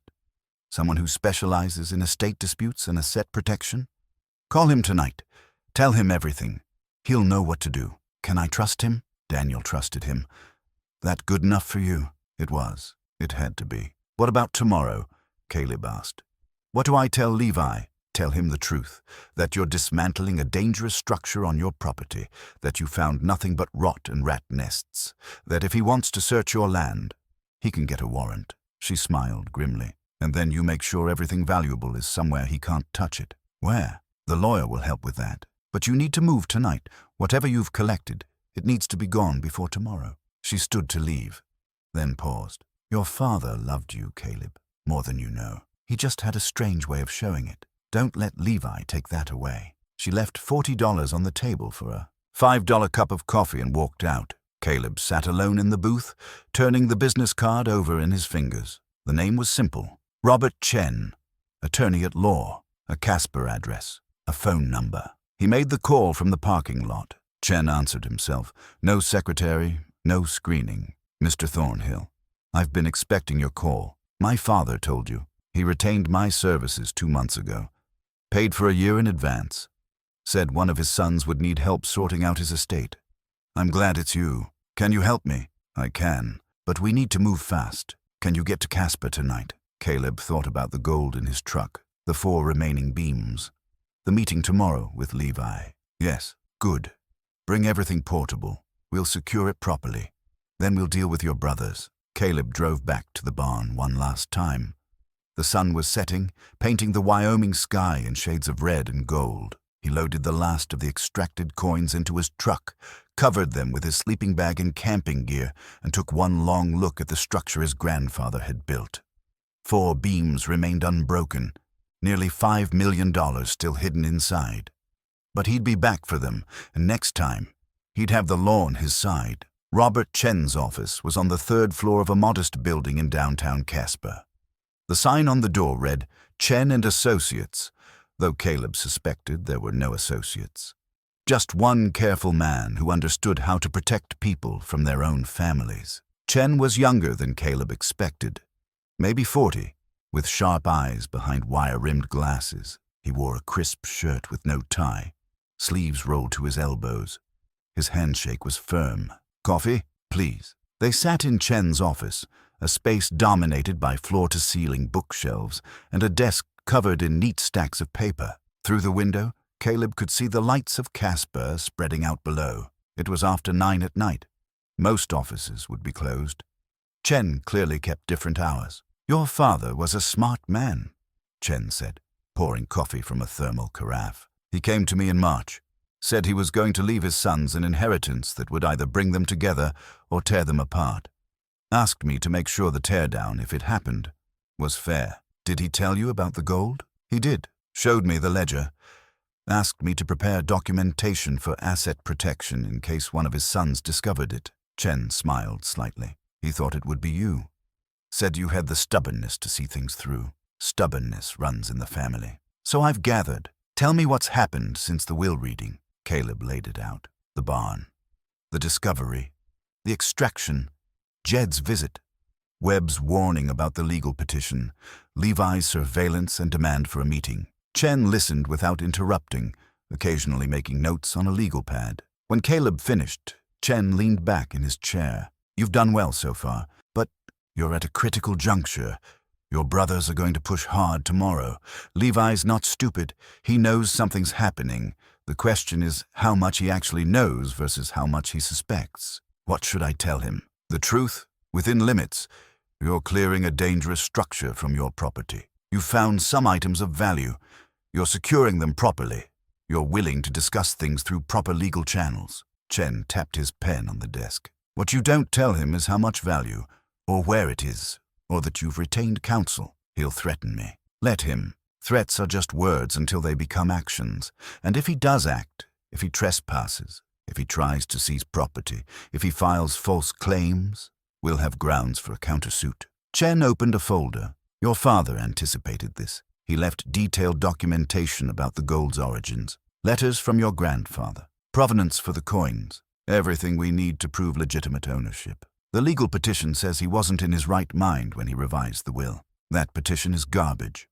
Someone who specializes in estate disputes and asset protection. Call him tonight. Tell him everything. He'll know what to do. Can I trust him?" Daniel trusted him. "That good enough for you?" It was. It had to be. "What about tomorrow?" Caleb asked. "What do I tell Levi?" "Tell him the truth, that you're dismantling a dangerous structure on your property, that you found nothing but rot and rat nests, that if he wants to search your land, he can get a warrant." She smiled grimly. "And then you make sure everything valuable is somewhere he can't touch it." "Where?" "The lawyer will help with that. But you need to move tonight. Whatever you've collected, it needs to be gone before tomorrow." She stood to leave, then paused. "Your father loved you, Caleb, more than you know. He just had a strange way of showing it. Don't let Levi take that away." She left $40 on the table for a $5 cup of coffee and walked out. Caleb sat alone in the booth, turning the business card over in his fingers. The name was simple. Robert Chen, attorney at law, a Casper address, a phone number. He made the call from the parking lot. Chen answered himself. "No secretary, no screening. Mr. Thornhill, I've been expecting your call. My father told you. He retained my services 2 months ago. Paid for a year in advance. Said one of his sons would need help sorting out his estate. I'm glad it's you. Can you help me?" "I can, but we need to move fast. Can you get to Casper tonight?" Caleb thought about the gold in his truck, the 4 remaining beams. "The meeting tomorrow with Levi." "Yes, good. Bring everything portable. We'll secure it properly. Then we'll deal with your brothers." Caleb drove back to the barn one last time. The sun was setting, painting the Wyoming sky in shades of red and gold. He loaded the last of the extracted coins into his truck, covered them with his sleeping bag and camping gear, and took one long look at the structure his grandfather had built. 4 beams remained unbroken, nearly $5 million still hidden inside. But he'd be back for them, and next time, he'd have the law on his side. Robert Chen's office was on the 3rd floor of a modest building in downtown Casper. The sign on the door read, "Chen and Associates," though Caleb suspected there were no associates. Just one careful man who understood how to protect people from their own families. Chen was younger than Caleb expected, maybe 40, with sharp eyes behind wire-rimmed glasses. He wore a crisp shirt with no tie, sleeves rolled to his elbows. His handshake was firm. "Coffee, please." They sat in Chen's office, a space dominated by floor-to-ceiling bookshelves and a desk covered in neat stacks of paper. Through the window, Caleb could see the lights of Casper spreading out below. It was after 9 at night. Most offices would be closed. Chen clearly kept different hours. "Your father was a smart man," Chen said, pouring coffee from a thermal carafe. "He came to me in March. Said he was going to leave his sons an inheritance that would either bring them together or tear them apart. Asked me to make sure the teardown, if it happened, was fair." "Did he tell you about the gold?" "He did. Showed me the ledger. Asked me to prepare documentation for asset protection in case one of his sons discovered it." Chen smiled slightly. "He thought it would be you. Said you had the stubbornness to see things through. Stubbornness runs in the family. So I've gathered. Tell me what's happened since the will reading." Caleb laid it out. The barn. The discovery. The extraction. Jed's visit. Webb's warning about the legal petition. Levi's surveillance and demand for a meeting. Chen listened without interrupting, occasionally making notes on a legal pad. When Caleb finished, Chen leaned back in his chair. "You've done well so far, but you're at a critical juncture. Your brothers are going to push hard tomorrow. Levi's not stupid. He knows something's happening. The question is how much he actually knows versus how much he suspects. What should I tell him? The truth, within limits. You're clearing a dangerous structure from your property. You've found some items of value. You're securing them properly. You're willing to discuss things through proper legal channels." Chen tapped his pen on the desk. "What you don't tell him is how much value, or where it is, or that you've retained counsel. He'll threaten me. Let him. Threats are just words until they become actions. And if he does act, if he trespasses, if he tries to seize property, if he files false claims, we'll have grounds for a countersuit." Chen opened a folder. "Your father anticipated this. He left detailed documentation about the gold's origins. Letters from your grandfather. Provenance for the coins. Everything we need to prove legitimate ownership. The legal petition says he wasn't in his right mind when he revised the will. That petition is garbage.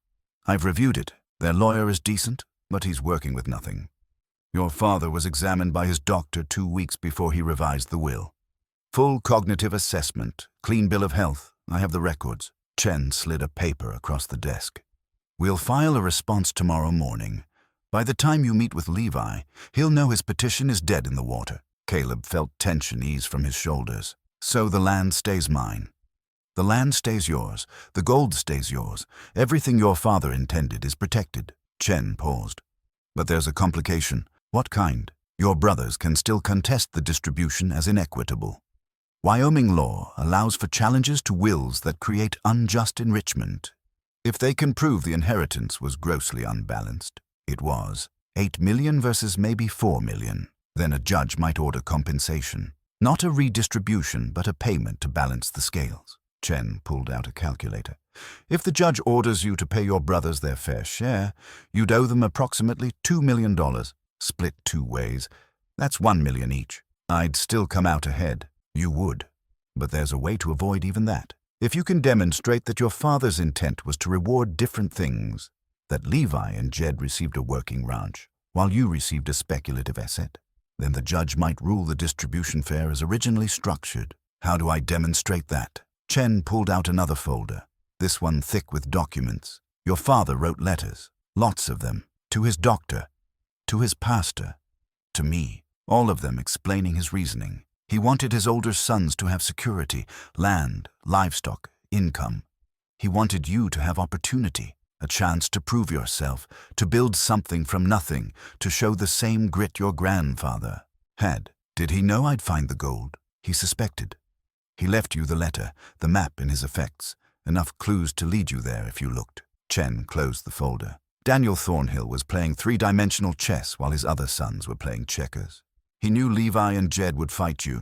I've reviewed it. Their lawyer is decent, but he's working with nothing. Your father was examined by his doctor 2 weeks before he revised the will. Full cognitive assessment, clean bill of health. I have the records. Chen slid a paper across the desk. We'll file a response tomorrow morning. By the time you meet with Levi, he'll know his petition is dead in the water. Caleb felt tension ease from his shoulders. So the land stays mine. The land stays yours. The gold stays yours. Everything your father intended is protected. Chen paused. But there's a complication. What kind? Your brothers can still contest the distribution as inequitable. Wyoming law allows for challenges to wills that create unjust enrichment. If they can prove the inheritance was grossly unbalanced, it was 8 million versus maybe 4 million, then a judge might order compensation. Not a redistribution, but a payment to balance the scales. Chen pulled out a calculator. If the judge orders you to pay your brothers their fair share, you'd owe them approximately $2 million, split 2 ways. That's 1 million each. I'd still come out ahead. You would. But there's a way to avoid even that. If you can demonstrate that your father's intent was to reward different things, that Levi and Jed received a working ranch, while you received a speculative asset, then the judge might rule the distribution fair as originally structured. How do I demonstrate that? Chen pulled out another folder, this one thick with documents. Your father wrote letters, lots of them, to his doctor, to his pastor, to me, all of them explaining his reasoning. He wanted his older sons to have security, land, livestock, income. He wanted you to have opportunity, a chance to prove yourself, to build something from nothing, to show the same grit your grandfather had. Did he know I'd find the gold? He suspected. He left you the letter, the map in his effects, enough clues to lead you there if you looked. Chen closed the folder. Daniel Thornhill was playing 3-dimensional chess while his other sons were playing checkers. He knew Levi and Jed would fight you.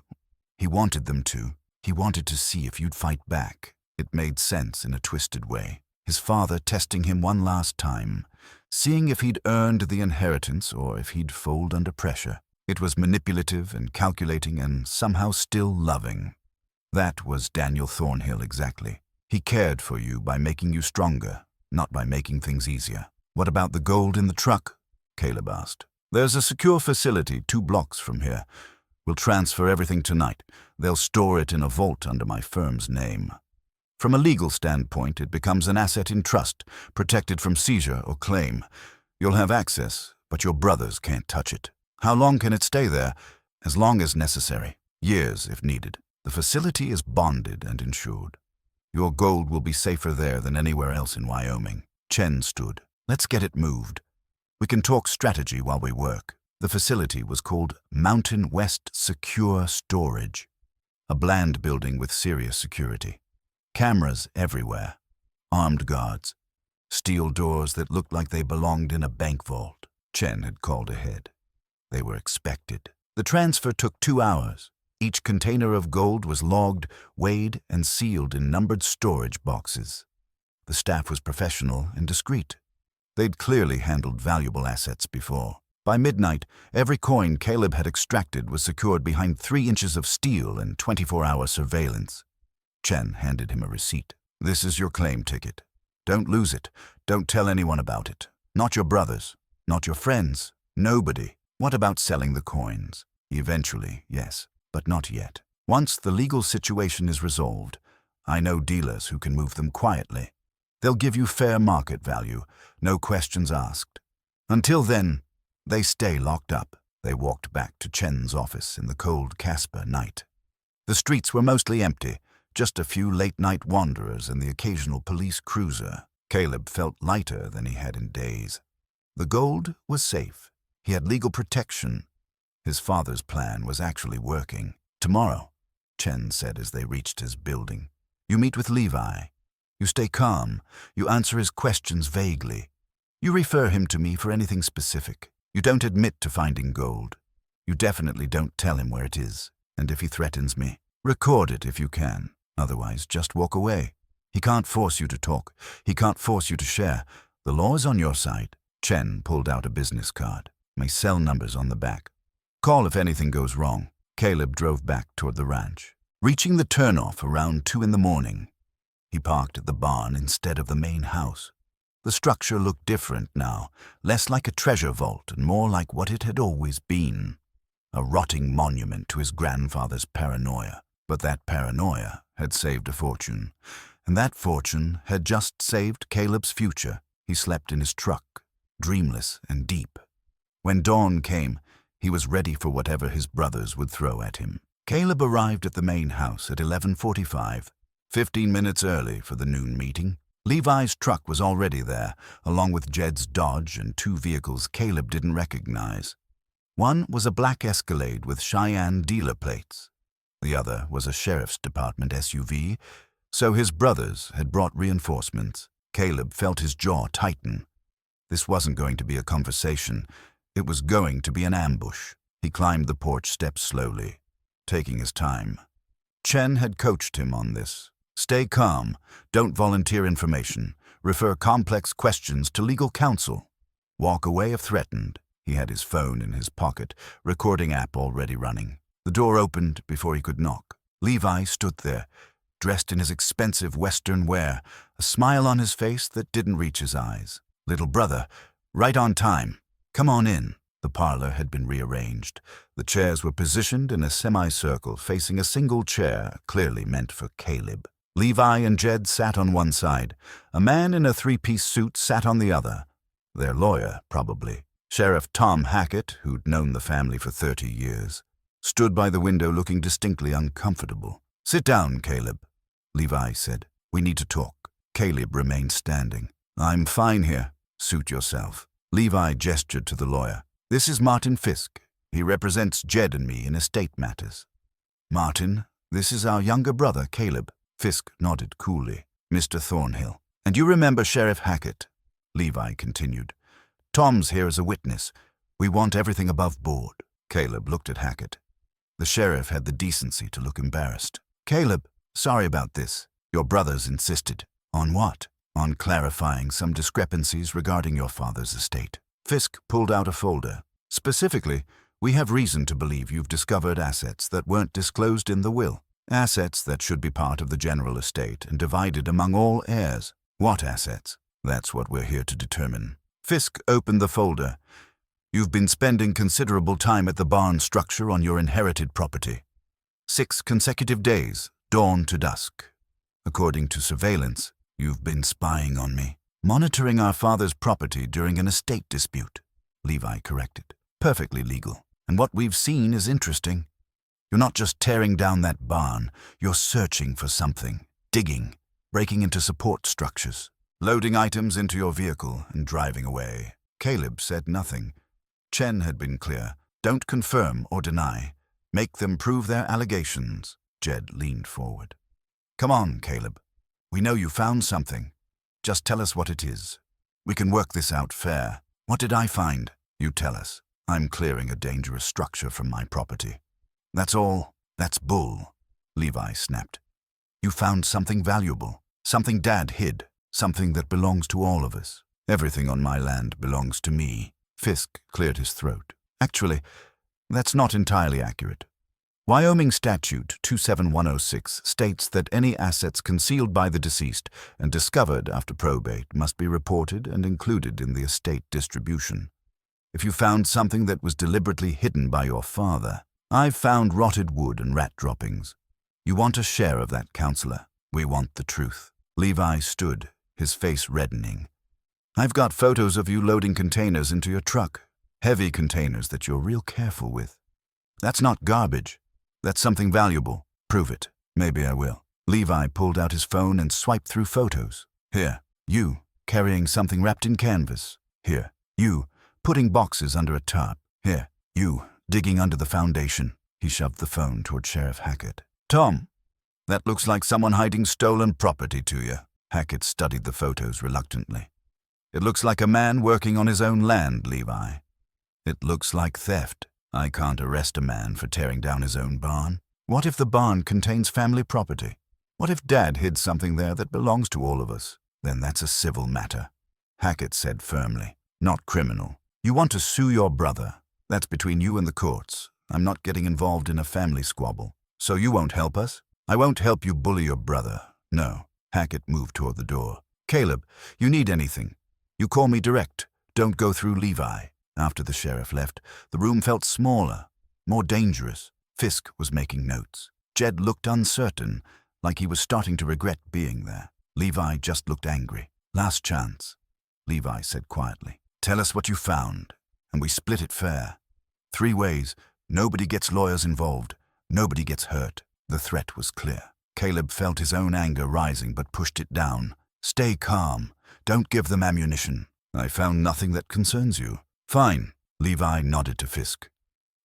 He wanted them to. He wanted to see if you'd fight back. It made sense in a twisted way. His father testing him one last time, seeing if he'd earned the inheritance or if he'd fold under pressure. It was manipulative and calculating and somehow still loving. That was Daniel Thornhill exactly. He cared for you by making you stronger, not by making things easier. What about the gold in the truck? Caleb asked. There's a secure facility 2 blocks from here. We'll transfer everything tonight. They'll store it in a vault under my firm's name. From a legal standpoint, it becomes an asset in trust, protected from seizure or claim. You'll have access, but your brothers can't touch it. How long can it stay there? As long as necessary. Years, if needed. The facility is bonded and insured. Your gold will be safer there than anywhere else in Wyoming. Chen stood. Let's get it moved. We can talk strategy while we work. The facility was called Mountain West Secure Storage, a bland building with serious security. Cameras everywhere, armed guards, steel doors that looked like they belonged in a bank vault. Chen had called ahead. They were expected. The transfer took 2 hours. Each container of gold was logged, weighed, and sealed in numbered storage boxes. The staff was professional and discreet. They'd clearly handled valuable assets before. By midnight, every coin Caleb had extracted was secured behind 3 inches of steel and 24-hour surveillance. Chen handed him a receipt. This is your claim ticket. Don't lose it. Don't tell anyone about it. Not your brothers. Not your friends. Nobody. What about selling the coins? Eventually, yes, but not yet. Once the legal situation is resolved, I know dealers who can move them quietly. They'll give you fair market value, no questions asked. Until then, they stay locked up. They walked back to Chen's office in the cold Casper night. The streets were mostly empty, just a few late-night wanderers and the occasional police cruiser. Caleb felt lighter than he had in days. The gold was safe. He had legal protection. His father's plan was actually working. Tomorrow, Chen said as they reached his building, you meet with Levi. You stay calm. You answer his questions vaguely. You refer him to me for anything specific. You don't admit to finding gold. You definitely don't tell him where it is. And if he threatens me, record it if you can. Otherwise, just walk away. He can't force you to talk. He can't force you to share. The law is on your side. Chen pulled out a business card. My cell number's on the back. Call if anything goes wrong. Caleb drove back toward the ranch. Reaching the turnoff around 2 in the morning, he parked at the barn instead of the main house. The structure looked different now, less like a treasure vault and more like what it had always been, a rotting monument to his grandfather's paranoia. But that paranoia had saved a fortune, and that fortune had just saved Caleb's future. He slept in his truck, dreamless and deep. When dawn came, he was ready for whatever his brothers would throw at him. Caleb arrived at the main house at 11:45, 15 minutes early for the noon meeting. Levi's truck was already there, along with Jed's Dodge and 2 vehicles Caleb didn't recognize. One was a black Escalade with Cheyenne dealer plates. The other was a sheriff's department SUV, so his brothers had brought reinforcements. Caleb felt his jaw tighten. This wasn't going to be a conversation. It was going to be an ambush. He climbed the porch steps slowly, taking his time. Chen had coached him on this. Stay calm, don't volunteer information, refer complex questions to legal counsel. Walk away if threatened. He had his phone in his pocket, recording app already running. The door opened before he could knock. Levi stood there, dressed in his expensive Western wear, a smile on his face that didn't reach his eyes. "Little brother, right on time. Come on in." The parlor had been rearranged. The chairs were positioned in a semicircle facing a single chair clearly meant for Caleb. Levi and Jed sat on one side. A man in a 3-piece suit sat on the other. Their lawyer, probably. Sheriff Tom Hackett, who'd known the family for 30 years, stood by the window looking distinctly uncomfortable. "Sit down, Caleb," Levi said. "We need to talk." Caleb remained standing. "I'm fine here. Suit yourself." Levi gestured to the lawyer. "This is Martin Fisk. He represents Jed and me in estate matters." "Martin, this is our younger brother, Caleb." Fisk nodded coolly. "Mr. Thornhill. And you remember Sheriff Hackett?" Levi continued. "Tom's here as a witness. We want everything above board." Caleb looked at Hackett. The sheriff had the decency to look embarrassed. "Caleb, sorry about this. Your brothers insisted." "On what?" "On clarifying some discrepancies regarding your father's estate." Fisk pulled out a folder. "Specifically, we have reason to believe you've discovered assets that weren't disclosed in the will. Assets that should be part of the general estate and divided among all heirs." "What assets?" "That's what we're here to determine." Fisk opened the folder. "You've been spending considerable time at the barn structure on your inherited property. 6 consecutive days, dawn to dusk. According to surveillance, you've been spying on me. Monitoring our father's property during an estate dispute," Levi corrected. "Perfectly legal. And what we've seen is interesting. You're not just tearing down that barn, you're searching for something, digging, breaking into support structures, loading items into your vehicle and driving away." Caleb said nothing. Chen had been clear. "Don't confirm or deny. Make them prove their allegations." Jed leaned forward. "Come on, Caleb. We know you found something. Just tell us what it is. We can work this out fair." "What did I find?" "You tell us. I'm clearing a dangerous structure from my property." "That's all." "That's bull," Levi snapped. "You found something valuable, something Dad hid, something that belongs to all of us." "Everything on my land belongs to me." Fisk cleared his throat. "Actually, that's not entirely accurate. Wyoming Statute 27106 states that any assets concealed by the deceased and discovered after probate must be reported and included in the estate distribution. If you found something that was deliberately hidden by your father, I've found rotted wood and rat droppings. You want a share of that, counselor. We want the truth." Levi stood, his face reddening. "I've got photos of you loading containers into your truck, heavy containers that you're real careful with. That's not garbage. That's something valuable. Prove it." "Maybe I will." Levi pulled out his phone and swiped through photos. "Here, you, carrying something wrapped in canvas. Here, you, putting boxes under a tarp. Here, you, digging under the foundation." He shoved the phone toward Sheriff Hackett. "Tom, that looks like someone hiding stolen property to you." Hackett studied the photos reluctantly. "It looks like a man working on his own land, Levi. It looks like theft. I can't arrest a man for tearing down his own barn. What if the barn contains family property? What if Dad hid something there that belongs to all of us? Then that's a civil matter," Hackett said firmly. "Not criminal. You want to sue your brother. That's between you and the courts. I'm not getting involved in a family squabble. So you won't help us? I won't help you bully your brother. No. Hackett moved toward the door. Caleb, you need anything. You call me direct. Don't go through Levi. After the sheriff left, the room felt smaller, more dangerous. Fisk was making notes. Jed looked uncertain, like he was starting to regret being there. Levi just looked angry. Last chance, Levi said quietly. Tell us what you found, and we split it fair. 3 ways. Nobody gets lawyers involved. Nobody gets hurt. The threat was clear. Caleb felt his own anger rising but pushed it down. Stay calm. Don't give them ammunition. I found nothing that concerns you. Fine. Levi nodded to Fisk.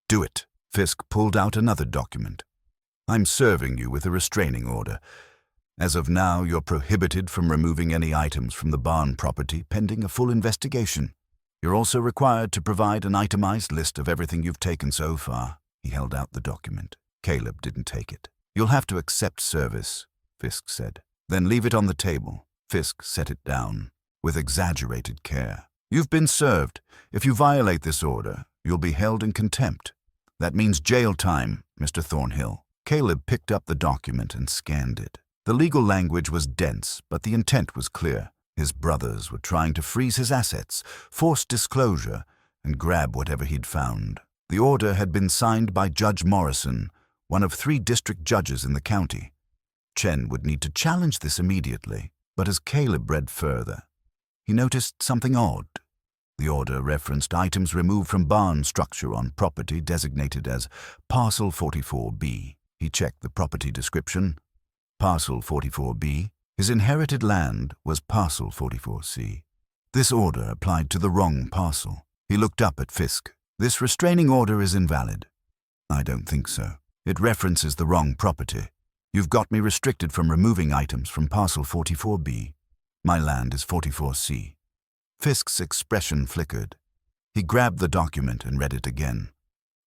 Do it. Fisk pulled out another document. I'm serving you with a restraining order. As of now, you're prohibited from removing any items from the barn property pending a full investigation. You're also required to provide an itemized list of everything you've taken so far. He held out the document. Caleb didn't take it. You'll have to accept service, Fisk said. Then leave it on the table. Fisk set it down with exaggerated care. You've been served. If you violate this order, you'll be held in contempt. That means jail time, Mr. Thornhill. Caleb picked up the document and scanned it. The legal language was dense, but the intent was clear. His brothers were trying to freeze his assets, force disclosure, and grab whatever he'd found. The order had been signed by Judge Morrison, one of 3 district judges in the county. Chen would need to challenge this immediately, but as Caleb read further, he noticed something odd. The order referenced items removed from barn structure on property designated as Parcel 44B. He checked the property description. Parcel 44B. His inherited land was Parcel 44C. This order applied to the wrong parcel. He looked up at Fisk. This restraining order is invalid. I don't think so. It references the wrong property. You've got me restricted from removing items from Parcel 44B. My land is 44C. Fisk's expression flickered. He grabbed the document and read it again.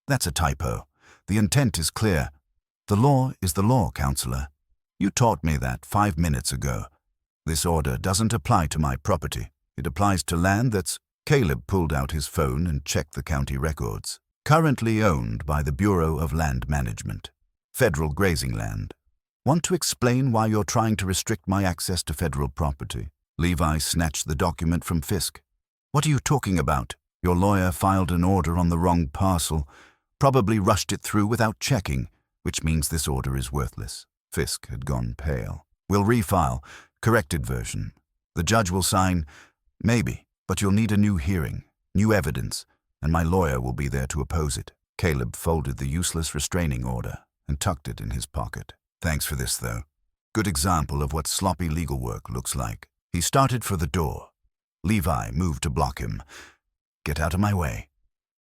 That's a typo. The intent is clear. The law is the law, Counselor. You taught me that 5 minutes ago. This order doesn't apply to my property. It applies to land that's... Caleb pulled out his phone and checked the county records. Currently owned by the Bureau of Land Management. Federal grazing land. Want to explain why you're trying to restrict my access to federal property? Levi snatched the document from Fisk. What are you talking about? Your lawyer filed an order on the wrong parcel, probably rushed it through without checking, which means this order is worthless. Fisk had gone pale. We'll refile. Corrected version. The judge will sign. Maybe, but you'll need a new hearing, new evidence, and my lawyer will be there to oppose it. Caleb folded the useless restraining order and tucked it in his pocket. Thanks for this, though. Good example of what sloppy legal work looks like. He started for the door. Levi moved to block him. Get out of my way.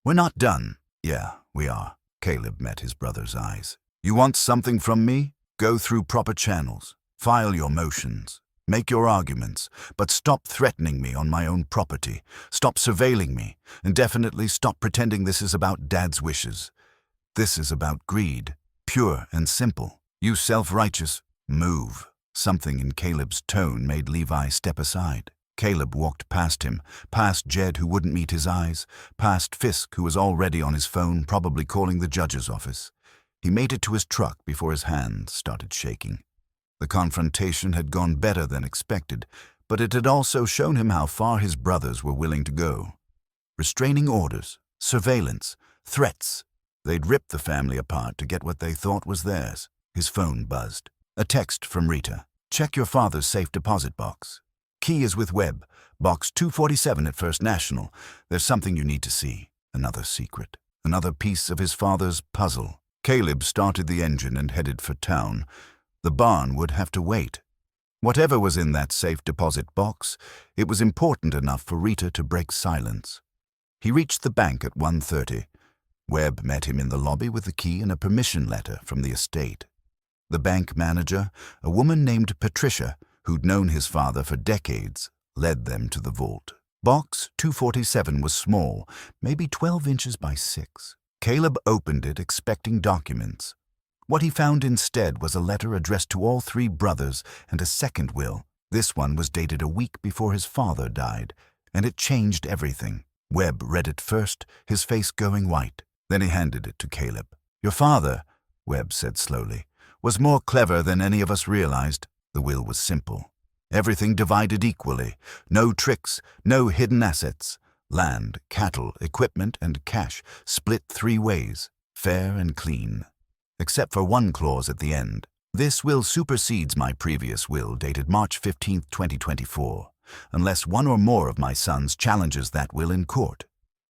We're not done. Yeah, we are. Caleb met his brother's eyes. You want something from me? Go through proper channels. File your motions. Make your arguments, but stop threatening me on my own property. Stop surveilling me, and definitely stop pretending this is about Dad's wishes. This is about greed, pure and simple. You self-righteous, move. Something in Caleb's tone made Levi step aside. Caleb walked past him, past Jed, who wouldn't meet his eyes, past Fisk, who was already on his phone, probably calling the judge's office. He made it to his truck before his hands started shaking. The confrontation had gone better than expected, but it had also shown him how far his brothers were willing to go. Restraining orders, surveillance, threats. They'd ripped the family apart to get what they thought was theirs. His phone buzzed. A text from Rita. Check your father's safe deposit box. Key is with Webb. Box 247 at First National. There's something you need to see. Another secret. Another piece of his father's puzzle. Caleb started the engine and headed for town. The barn would have to wait. Whatever was in that safe deposit box, it was important enough for Rita to break silence. He reached the bank at 1:30. Webb met him in the lobby with the key and a permission letter from the estate. The bank manager, a woman named Patricia, who'd known his father for decades, led them to the vault. Box 247 was small, maybe 12 inches by 6. Caleb opened it expecting documents. What he found instead was a letter addressed to all 3 brothers and a second will. This one was dated a week before his father died, and it changed everything. Webb read it first, his face going white. Then he handed it to Caleb. "Your father," Webb said slowly, "was more clever than any of us realized." The will was simple. Everything divided equally. No tricks, no hidden assets. Land, cattle, equipment, and cash split 3 ways, fair and clean. Except for one clause at the end. "This will supersedes my previous will dated March 15, 2024, unless one or more of my sons challenges that will in court.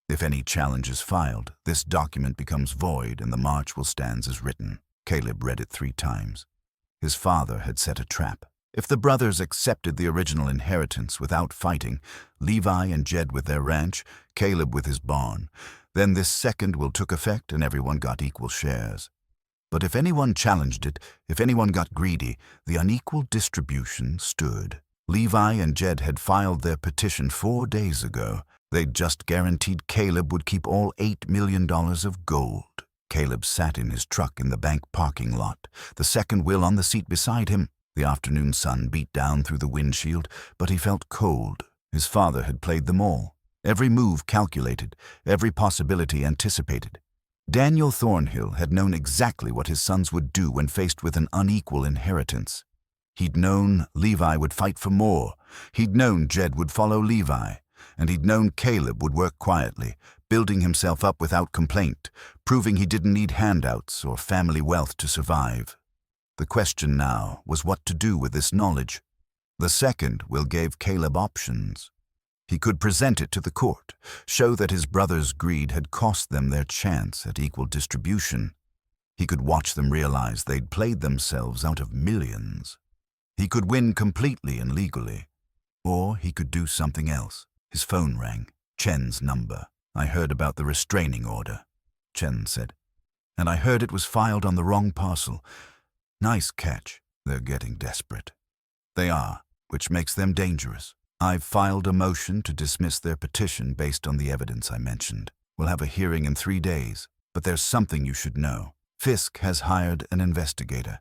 If any challenge is filed, this document becomes void and the march will stand as written." Caleb read it 3 times. His father had set a trap. If the brothers accepted the original inheritance without fighting, Levi and Jed with their ranch, Caleb with his barn, then this second will took effect and everyone got equal shares. But if anyone challenged it, if anyone got greedy, the unequal distribution stood. Levi and Jed had filed their petition 4 days ago. They'd just guaranteed Caleb would keep all $8 million of gold. Caleb sat in his truck in the bank parking lot, the second will on the seat beside him. The afternoon sun beat down through the windshield, but he felt cold. His father had played them all. Every move calculated, every possibility anticipated. Daniel Thornhill had known exactly what his sons would do when faced with an unequal inheritance. He'd known Levi would fight for more. He'd known Jed would follow Levi. And he'd known Caleb would work quietly, building himself up without complaint, proving he didn't need handouts or family wealth to survive. The question now was what to do with this knowledge. The second will gave Caleb options. He could present it to the court, show that his brothers' greed had cost them their chance at equal distribution. He could watch them realize they'd played themselves out of millions. He could win completely and legally. Or he could do something else. His phone rang. Chen's number. "I heard about the restraining order," Chen said. "And I heard it was filed on the wrong parcel. Nice catch. They're getting desperate." "They are, which makes them dangerous. I've filed a motion to dismiss their petition based on the evidence I mentioned. We'll have a hearing in 3 days. But there's something you should know. Fisk has hired an investigator.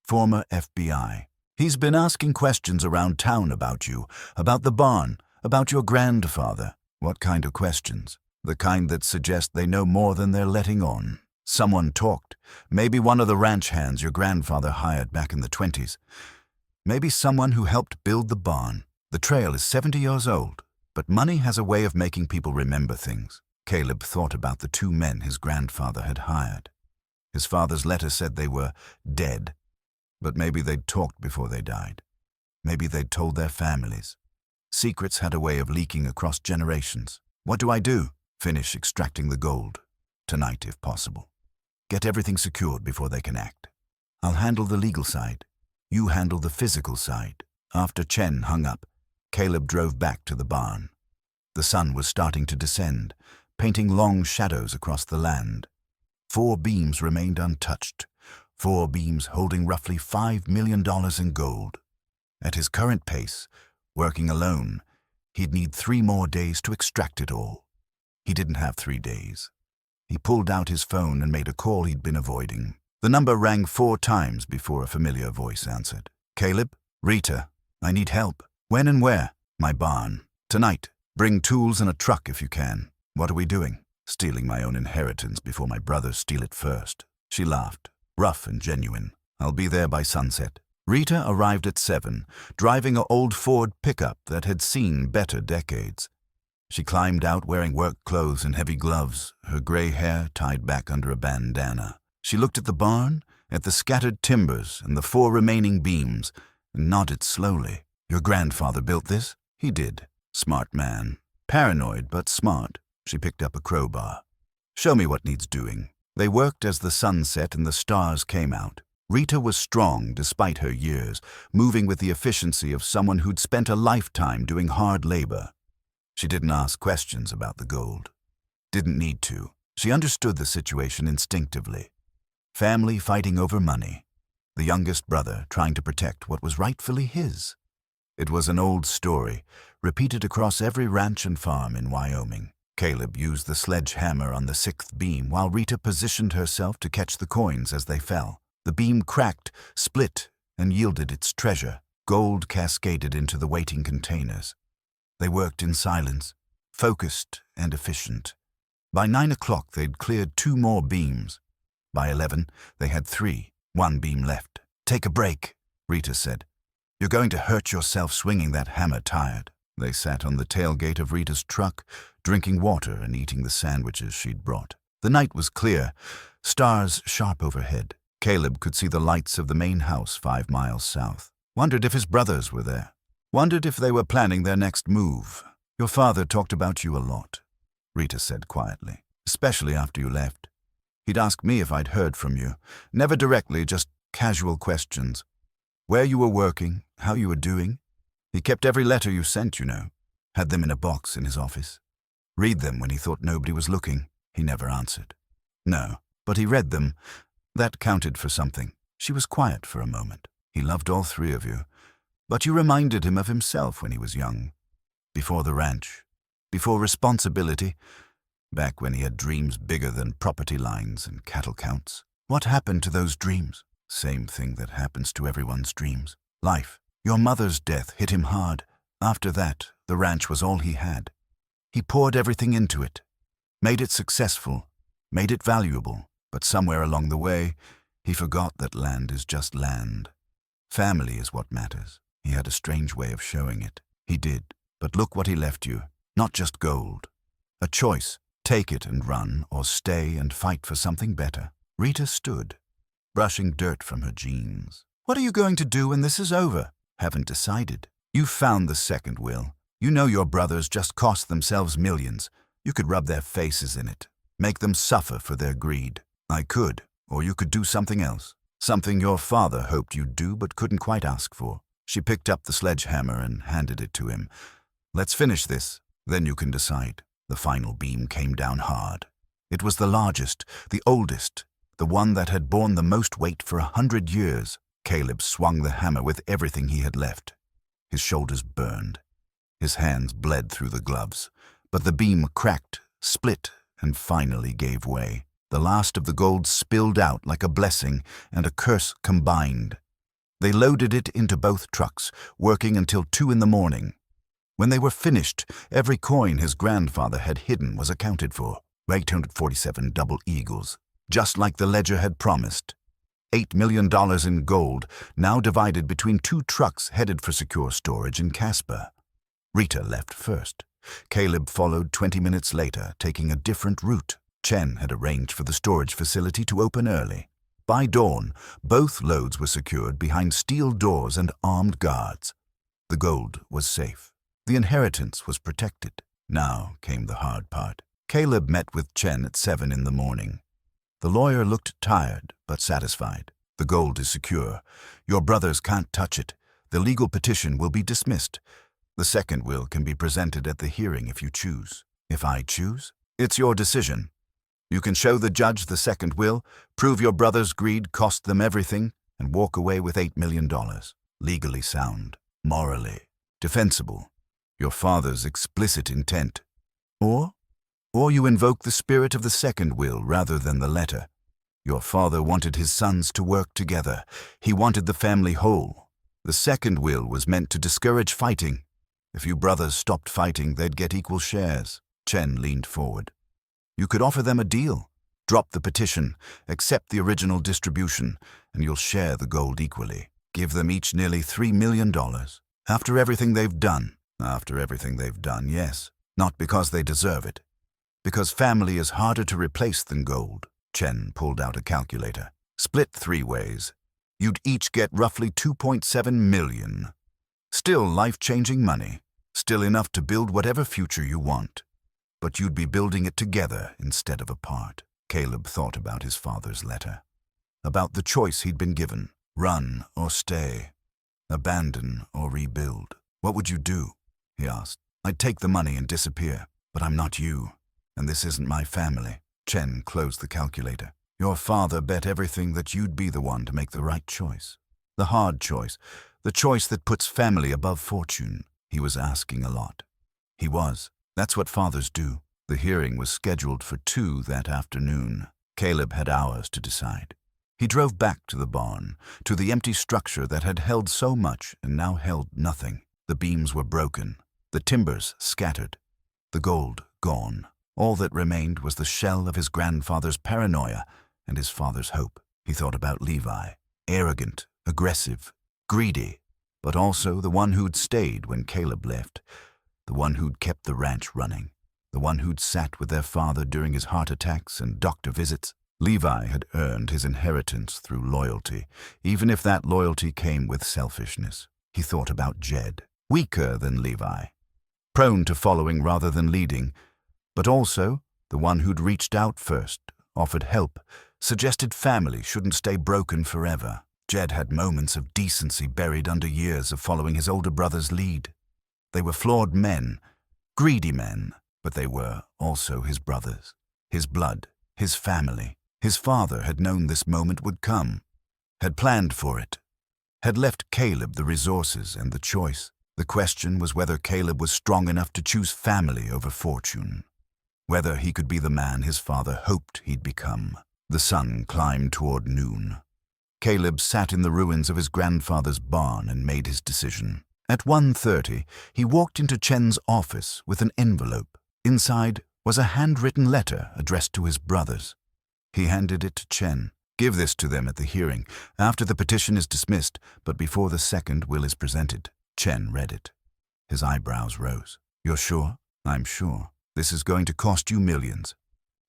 Former FBI. He's been asking questions around town about you, about the barn, about your grandfather." "What kind of questions?" "The kind that suggest they know more than they're letting on. Someone talked. Maybe one of the ranch hands your grandfather hired back in the 20s. Maybe someone who helped build the barn. The trail is 70 years old, but money has a way of making people remember things." Caleb thought about the 2 men his grandfather had hired. His father's letter said they were dead, but maybe they'd talked before they died. Maybe they'd told their families. Secrets had a way of leaking across generations. "What do I do?" "Finish extracting the gold. Tonight, if possible. Get everything secured before they can act. I'll handle the legal side. You handle the physical side." After Chen hung up, Caleb drove back to the barn. The sun was starting to descend, painting long shadows across the land. 4 beams remained untouched. 4 beams holding roughly $5 million in gold. At his current pace, working alone, he'd need 3 more days to extract it all. He didn't have 3 days. He pulled out his phone and made a call he'd been avoiding. The number rang 4 times before a familiar voice answered. "Caleb? Rita, I need help." "When and where?" "My barn. Tonight. Bring tools and a truck if you can." "What are we doing?" "Stealing my own inheritance before my brothers steal it first." She laughed, rough and genuine. "I'll be there by sunset." Rita arrived at 7, driving an old Ford pickup that had seen better decades. She climbed out wearing work clothes and heavy gloves, her gray hair tied back under a bandana. She looked at the barn, at the scattered timbers and the 4 remaining beams, and nodded slowly. "Your grandfather built this?" "He did. Smart man. Paranoid, but smart." She picked up a crowbar. "Show me what needs doing." They worked as the sun set and the stars came out. Rita was strong despite her years, moving with the efficiency of someone who'd spent a lifetime doing hard labor. She didn't ask questions about the gold. Didn't need to. She understood the situation instinctively. Family fighting over money. The youngest brother trying to protect what was rightfully his. It was an old story, repeated across every ranch and farm in Wyoming. Caleb used the sledgehammer on the 6th beam while Rita positioned herself to catch the coins as they fell. The beam cracked, split, and yielded its treasure. Gold cascaded into the waiting containers. They worked in silence, focused and efficient. By 9 o'clock, they'd cleared 2 more beams. By 11, they had 3, 1 beam left. "Take a break," Rita said. "You're going to hurt yourself swinging that hammer tired." They sat on the tailgate of Rita's truck, drinking water and eating the sandwiches she'd brought. The night was clear, stars sharp overhead. Caleb could see the lights of the main house 5 miles south. Wondered if his brothers were there. Wondered if they were planning their next move. "Your father talked about you a lot," Rita said quietly, "especially after you left. He'd ask me if I'd heard from you. Never directly, just casual questions. Where you were working, how you were doing. He kept every letter you sent, you know. Had them in a box in his office. Read them when he thought nobody was looking." He never answered. "No, but he read them. That counted for something." She was quiet for a moment. "He loved all 3 of you. But you reminded him of himself when he was young. Before the ranch. Before responsibility. Back when he had dreams bigger than property lines and cattle counts. What happened to those dreams?" "Same thing that happens to everyone's dreams. Life. Your mother's death hit him hard. After that, the ranch was all he had. He poured everything into it. Made it successful. Made it valuable. But somewhere along the way, he forgot that land is just land. Family is what matters. He had a strange way of showing it. He did. But look what he left you. Not just gold. A choice. Take it and run, or stay and fight for something better." Rita stood, brushing dirt from her jeans. "What are you going to do when this is over?" "Haven't decided. You found the second will. You know your brothers just cost themselves millions. You could rub their faces in it. Make them suffer for their greed. I could, or you could do something else. Something your father hoped you'd do but couldn't quite ask for." She picked up the sledgehammer and handed it to him. "Let's finish this, then you can decide." The final beam came down hard. It was the largest, the oldest, the one that had borne the most weight for 100 years. Caleb swung the hammer with everything he had left. His shoulders burned. His hands bled through the gloves. But the beam cracked, split, and finally gave way. The last of the gold spilled out like a blessing and a curse combined. They loaded it into both trucks, working until 2 in the morning. When they were finished, every coin his grandfather had hidden was accounted for. 847 double eagles, just like the ledger had promised. $8 million in gold, now divided between 2 trucks headed for secure storage in Casper. Rita left first. Caleb followed 20 minutes later, taking a different route. Chen had arranged for the storage facility to open early. By dawn, both loads were secured behind steel doors and armed guards. The gold was safe. The inheritance was protected. Now came the hard part. Caleb met with Chen at 7 in the morning. The lawyer looked tired, but satisfied. "The gold is secure. Your brothers can't touch it. The legal petition will be dismissed. The second will can be presented at the hearing if you choose." "If I choose?" "It's your decision. You can show the judge the second will, prove your brothers' greed cost them everything, and walk away with $8 million. Legally sound. Morally defensible. Your father's explicit intent. Or you invoke the spirit of the second will rather than the letter. Your father wanted his sons to work together. He wanted the family whole. The second will was meant to discourage fighting. If you brothers stopped fighting, they'd get equal shares." Chen leaned forward. "You could offer them a deal. Drop the petition, accept the original distribution, and you'll share the gold equally. Give them each nearly $3 million. After everything they've done." "After everything they've done, yes. Not because they deserve it. Because family is harder to replace than gold." Chen pulled out a calculator. "Split 3 ways. You'd each get roughly $2.7 million. Still life-changing money. Still enough to build whatever future you want. But you'd be building it together instead of apart." Caleb thought about his father's letter. About the choice he'd been given. Run or stay. Abandon or rebuild. "What would you do?" he asked. "I'd take the money and disappear. But I'm not you. And this isn't my family." Chen closed the calculator. "Your father bet everything that you'd be the one to make the right choice. The hard choice. The choice that puts family above fortune." He was asking a lot. He was. That's what fathers do. The hearing was scheduled for 2 that afternoon. Caleb had hours to decide. He drove back to the barn, to the empty structure that had held so much and now held nothing. The beams were broken, the timbers scattered, the gold gone. All that remained was the shell of his grandfather's paranoia and his father's hope. He thought about Levi, arrogant, aggressive, greedy, but also the one who'd stayed when Caleb left, the one who'd kept the ranch running, the one who'd sat with their father during his heart attacks and doctor visits. Levi had earned his inheritance through loyalty, even if that loyalty came with selfishness. He thought about Jed, weaker than Levi, prone to following rather than leading, but also the one who'd reached out first, offered help, suggested family shouldn't stay broken forever. Jed had moments of decency buried under years of following his older brother's lead. They were flawed men, greedy men, but they were also his brothers, his blood, his family. His father had known this moment would come, had planned for it, had left Caleb the resources and the choice. The question was whether Caleb was strong enough to choose family over fortune, whether he could be the man his father hoped he'd become. The sun climbed toward noon. Caleb sat in the ruins of his grandfather's barn and made his decision. At 1:30, he walked into Chen's office with an envelope. Inside was a handwritten letter addressed to his brothers. He handed it to Chen. "Give this to them at the hearing, after the petition is dismissed, but before the second will is presented." Chen read it. His eyebrows rose. "You're sure?" "I'm sure. This is going to cost you millions."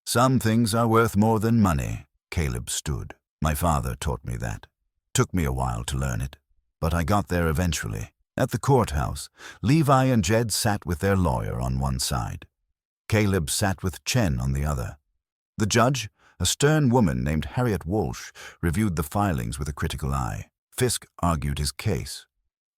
"Some things are worth more than money." Caleb stood. "My father taught me that. Took me a while to learn it, but I got there eventually." At the courthouse, Levi and Jed sat with their lawyer on one side. Caleb sat with Chen on the other. The judge, a stern woman named Harriet Walsh, reviewed the filings with a critical eye. Fisk argued his case.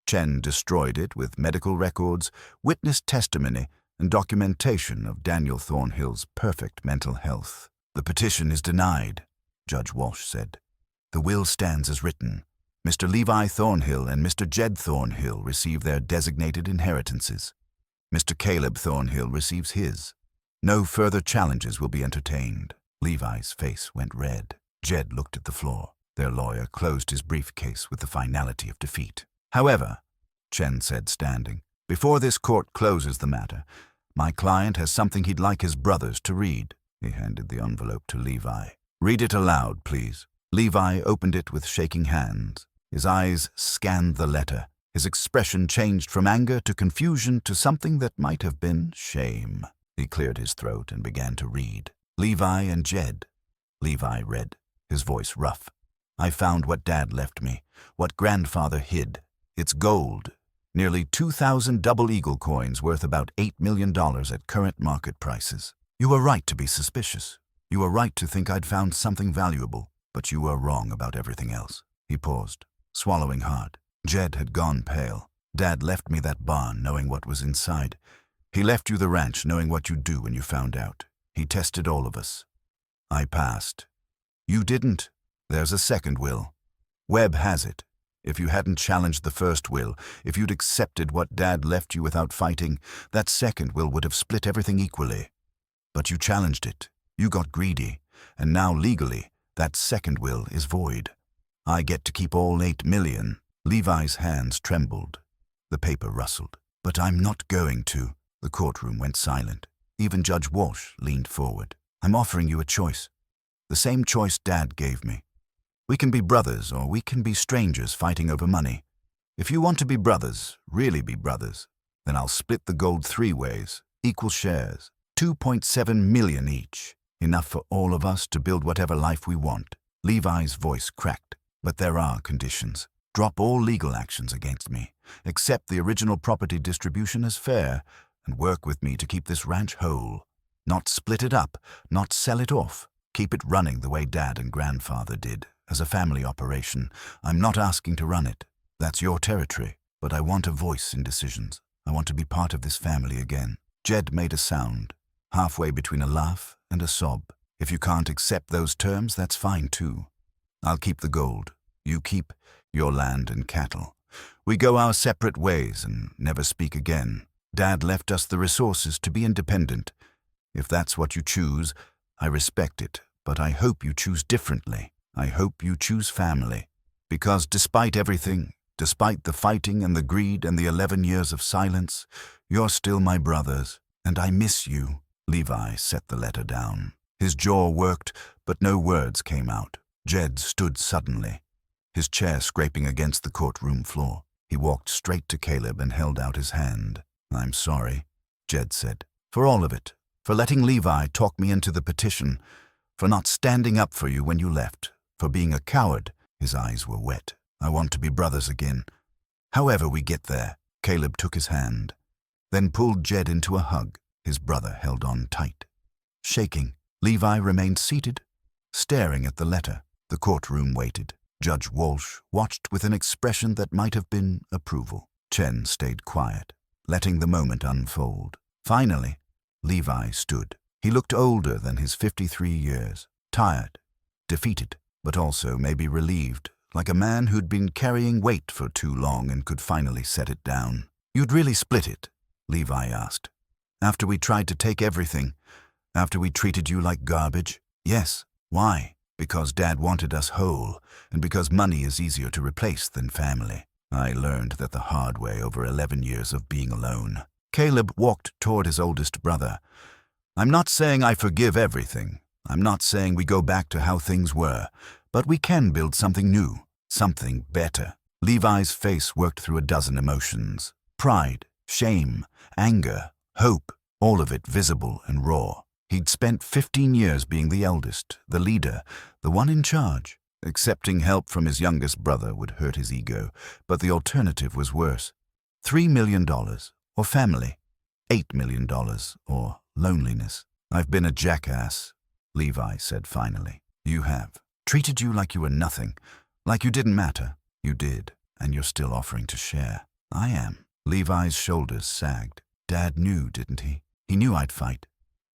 Chen destroyed it with medical records, witness testimony, and documentation of Daniel Thornhill's perfect mental health. "The petition is denied," Judge Walsh said. "The will stands as written. Mr. Levi Thornhill and Mr. Jed Thornhill receive their designated inheritances. Mr. Caleb Thornhill receives his. No further challenges will be entertained." Levi's face went red. Jed looked at the floor. Their lawyer closed his briefcase with the finality of defeat. "However," Chen said, standing, "before this court closes the matter, my client has something he'd like his brothers to read." He handed the envelope to Levi. "Read it aloud, please." Levi opened it with shaking hands. His eyes scanned the letter. His expression changed from anger to confusion to something that might have been shame. He cleared his throat and began to read. "Levi and Jed." Levi read, his voice rough. "I found what Dad left me, what Grandfather hid. It's gold, nearly 2,000 double eagle coins worth about $8 million at current market prices. You were right to be suspicious. You were right to think I'd found something valuable, but you were wrong about everything else." He paused, swallowing hard. Jed had gone pale. "Dad left me that barn knowing what was inside. He left you the ranch knowing what you'd do when you found out. He tested all of us. I passed. You didn't. There's a second will. Webb has it. If you hadn't challenged the first will, if you'd accepted what Dad left you without fighting, that second will would have split everything equally. But you challenged it. You got greedy. And now legally, that second will is void. I get to keep all 8 million. Levi's hands trembled. The paper rustled. "But I'm not going to." The courtroom went silent. Even Judge Walsh leaned forward. "I'm offering you a choice. The same choice Dad gave me. We can be brothers or we can be strangers fighting over money. If you want to be brothers, really be brothers, then I'll split the gold 3 ways, equal shares, 2.7 million each. Enough for all of us to build whatever life we want." Levi's voice cracked. "But there are conditions. Drop all legal actions against me. Accept the original property distribution as fair, and work with me to keep this ranch whole. Not split it up, not sell it off. Keep it running the way Dad and Grandfather did, as a family operation. I'm not asking to run it. That's your territory. But I want a voice in decisions. I want to be part of this family again." Jed made a sound, halfway between a laugh and a sob. "If you can't accept those terms, that's fine too. I'll keep the gold. You keep your land and cattle. We go our separate ways and never speak again. Dad left us the resources to be independent. If that's what you choose, I respect it, but I hope you choose differently. I hope you choose family. Because despite everything, despite the fighting and the greed and the 11 years of silence, you're still my brothers, and I miss you." Levi set the letter down. His jaw worked, but no words came out. Jed stood suddenly, his chair scraping against the courtroom floor. He walked straight to Caleb and held out his hand. "I'm sorry," Jed said, "for all of it, for letting Levi talk me into the petition, for not standing up for you when you left, for being a coward." His eyes were wet. "I want to be brothers again. However we get there." Caleb took his hand, then pulled Jed into a hug. His brother held on tight. Shaking, Levi remained seated, staring at the letter. The courtroom waited. Judge Walsh watched with an expression that might have been approval. Chen stayed quiet, letting the moment unfold. Finally, Levi stood. He looked older than his 53 years, tired, defeated, but also maybe relieved, like a man who'd been carrying weight for too long and could finally set it down. "You'd really split it?" Levi asked. "After we tried to take everything? After we treated you like garbage?" "Yes." "Why?" "Because Dad wanted us whole, and because money is easier to replace than family. I learned that the hard way over 11 years of being alone." Caleb walked toward his oldest brother. "I'm not saying I forgive everything. I'm not saying we go back to how things were, but we can build something new, something better." Levi's face worked through a dozen emotions. Pride, shame, anger, hope, all of it visible and raw. He'd spent 15 years being the eldest, the leader, the one in charge. Accepting help from his youngest brother would hurt his ego, but the alternative was worse. $3 million, or family. $8 million, or loneliness. "I've been a jackass," Levi said finally. "You have. Treated you like you were nothing, like you didn't matter. You did, and you're still offering to share." "I am." Levi's shoulders sagged. "Dad knew, didn't he? He knew I'd fight.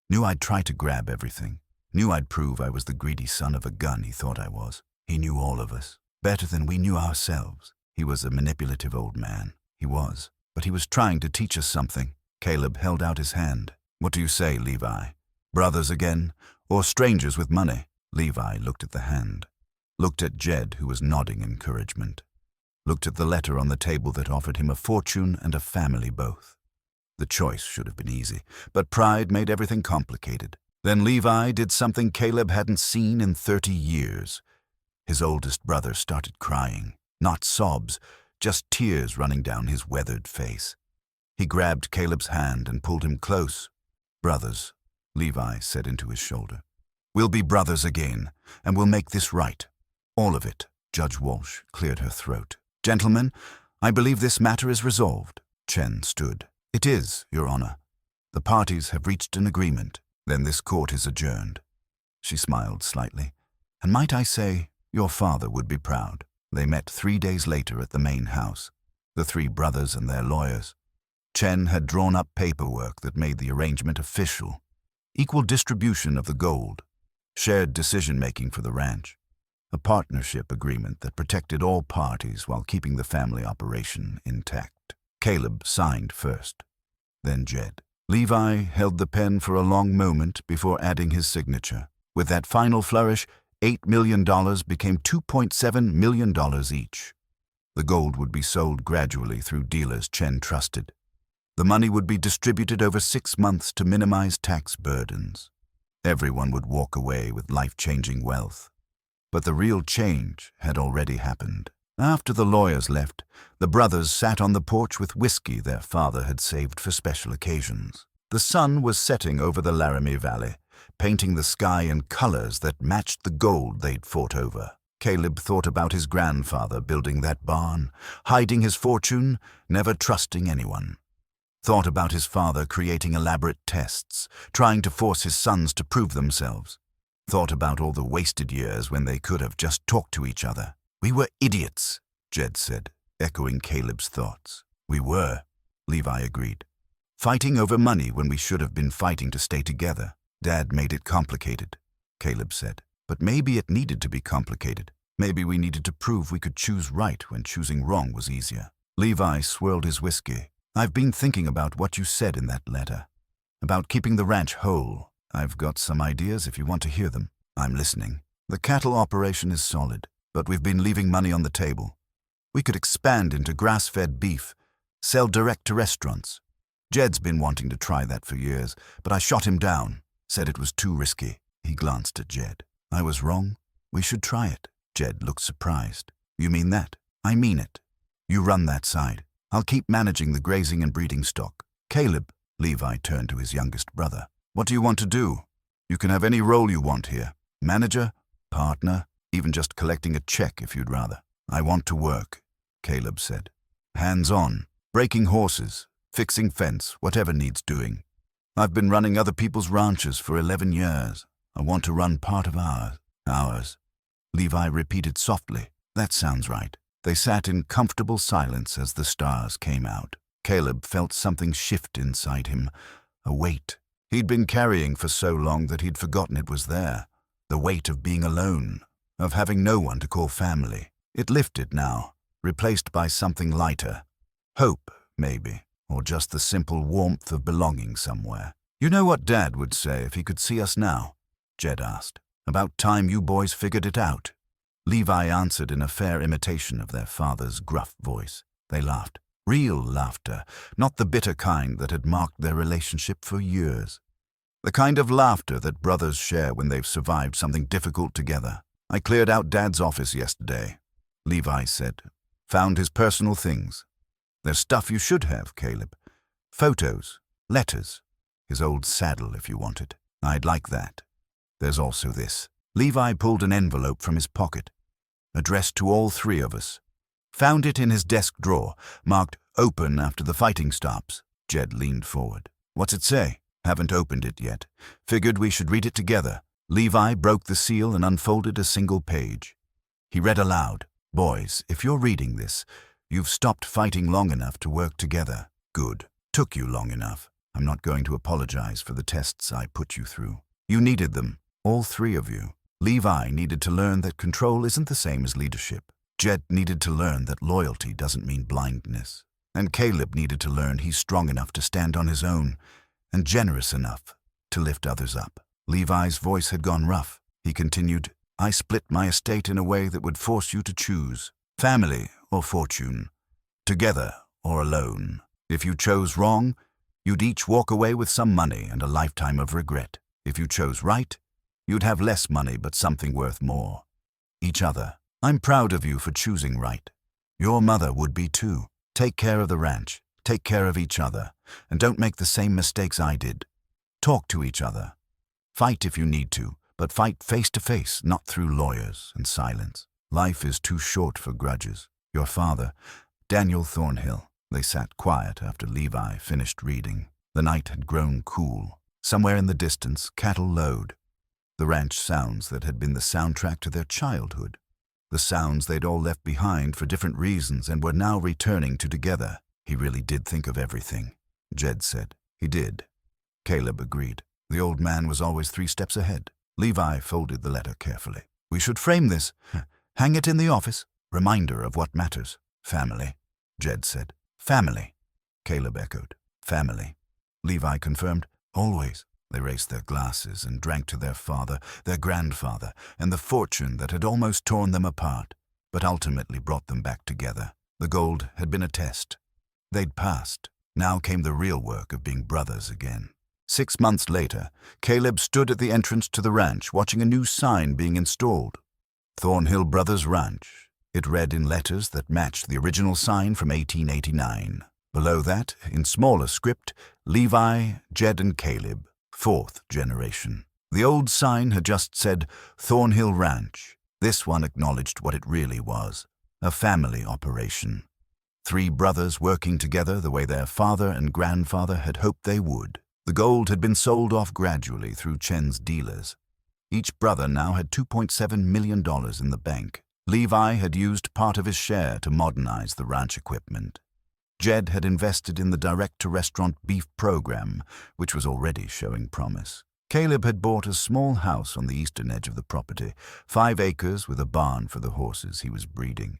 Knew I'd try to grab everything. Knew I'd prove I was the greedy son of a gun he thought I was. He knew all of us, better than we knew ourselves. He was a manipulative old man. He was. But he was trying to teach us something." Caleb held out his hand. "What do you say, Levi? Brothers again, or strangers with money?" Levi looked at the hand, looked at Jed, who was nodding encouragement, looked at the letter on the table that offered him a fortune and a family both. The choice should have been easy, but pride made everything complicated. Then Levi did something Caleb hadn't seen in 30 years. His oldest brother started crying, not sobs, just tears running down his weathered face. He grabbed Caleb's hand and pulled him close. "Brothers," Levi said into his shoulder. "We'll be brothers again, and we'll make this right. All of it." Judge Walsh cleared her throat. "Gentlemen, I believe this matter is resolved." Chen stood. "It is, Your Honor. The parties have reached an agreement. Then this court is adjourned." She smiled slightly. "And might I say, your father would be proud." They met 3 days later at the main house, the 3 brothers and their lawyers. Chen had drawn up paperwork that made the arrangement official. Equal distribution of the gold, shared decision-making for the ranch, a partnership agreement that protected all parties while keeping the family operation intact. Caleb signed first, then Jed. Levi held the pen for a long moment before adding his signature. With that final flourish, $8 million became $2.7 million each. The gold would be sold gradually through dealers Chen trusted. The money would be distributed over 6 months to minimize tax burdens. Everyone would walk away with life-changing wealth. But the real change had already happened. After the lawyers left, the brothers sat on the porch with whiskey their father had saved for special occasions. The sun was setting over the Laramie Valley, painting the sky in colors that matched the gold they'd fought over. Caleb thought about his grandfather building that barn, hiding his fortune, never trusting anyone. Thought about his father creating elaborate tests, trying to force his sons to prove themselves. Thought about all the wasted years when they could have just talked to each other. "We were idiots," Jed said, echoing Caleb's thoughts. "We were," Levi agreed. "Fighting over money when we should have been fighting to stay together. Dad made it complicated," Caleb said. "But maybe it needed to be complicated. Maybe we needed to prove we could choose right when choosing wrong was easier." Levi swirled his whiskey. "I've been thinking about what you said in that letter, about keeping the ranch whole. I've got some ideas if you want to hear them." "I'm listening." "The cattle operation is solid, but we've been leaving money on the table. We could expand into grass-fed beef, sell direct to restaurants. Jed's been wanting to try that for years, but I shot him down, said it was too risky. He glanced at Jed. I was wrong. We should try it. Jed looked surprised. You mean that? I mean it. You run that side. I'll keep managing the grazing and breeding stock. Caleb, Levi turned to his youngest brother. What do you want to do? You can have any role you want here. Manager, partner, even just collecting a check if you'd rather. I want to work, Caleb said. Hands-on, breaking horses, fixing fence, whatever needs doing. I've been running other people's ranches for 11 years. I want to run part of ours. Ours. Levi repeated softly. That sounds right. They sat in comfortable silence as the stars came out. Caleb felt something shift inside him, a weight. He'd been carrying for so long that he'd forgotten it was there. The weight of being alone, of having no one to call family. It lifted now, replaced by something lighter. Hope, maybe, or just the simple warmth of belonging somewhere. You know what Dad would say if he could see us now? Jed asked. About time you boys figured it out. Levi answered in a fair imitation of their father's gruff voice. They laughed. Real laughter, not the bitter kind that had marked their relationship for years. The kind of laughter that brothers share when they've survived something difficult together. I cleared out Dad's office yesterday, Levi said. Found his personal things. There's stuff you should have, Caleb. Photos, letters, his old saddle if you want it. I'd like that. There's also this. Levi pulled an envelope from his pocket, addressed to all three of us. Found it in his desk drawer, marked open after the fighting stops. Jed leaned forward. What's it say? Haven't opened it yet. Figured we should read it together. Levi broke the seal and unfolded a single page. He read aloud. Boys, if you're reading this, you've stopped fighting long enough to work together. Good. Took you long enough. I'm not going to apologize for the tests I put you through. You needed them, all three of you. Levi needed to learn that control isn't the same as leadership. Jed needed to learn that loyalty doesn't mean blindness. And Caleb needed to learn he's strong enough to stand on his own and generous enough to lift others up. Levi's voice had gone rough. He continued, I split my estate in a way that would force you to choose. Family or fortune. Together or alone. If you chose wrong, you'd each walk away with some money and a lifetime of regret. If you chose right, you'd have less money but something worth more. Each other. I'm proud of you for choosing right. Your mother would be too. Take care of the ranch. Take care of each other. And don't make the same mistakes I did. Talk to each other. Fight if you need to, but fight face to face, not through lawyers and silence. Life is too short for grudges. Your father, Daniel Thornhill. They sat quiet after Levi finished reading. The night had grown cool. Somewhere in the distance, cattle lowed. The ranch sounds that had been the soundtrack to their childhood. The sounds they'd all left behind for different reasons and were now returning to together. He really did think of everything, Jed said. He did. Caleb agreed. The old man was always 3 steps ahead. Levi folded the letter carefully. We should frame this. Hang it in the office. Reminder of what matters. Family, Jed said. Family, Caleb echoed. Family. Levi confirmed. Always. They raised their glasses and drank to their father, their grandfather, and the fortune that had almost torn them apart, but ultimately brought them back together. The gold had been a test. They'd passed. Now came the real work of being brothers again. 6 months later, Caleb stood at the entrance to the ranch watching a new sign being installed. Thornhill Brothers Ranch. It read in letters that matched the original sign from 1889. Below that, in smaller script, Levi, Jed and Caleb, 4th generation. The old sign had just said Thornhill Ranch. This one acknowledged what it really was, a family operation. 3 brothers working together the way their father and grandfather had hoped they would. The gold had been sold off gradually through Chen's dealers. Each brother now had $2.7 million in the bank. Levi had used part of his share to modernize the ranch equipment. Jed had invested in the direct-to-restaurant beef program, which was already showing promise. Caleb had bought a small house on the eastern edge of the property, 5 acres with a barn for the horses he was breeding.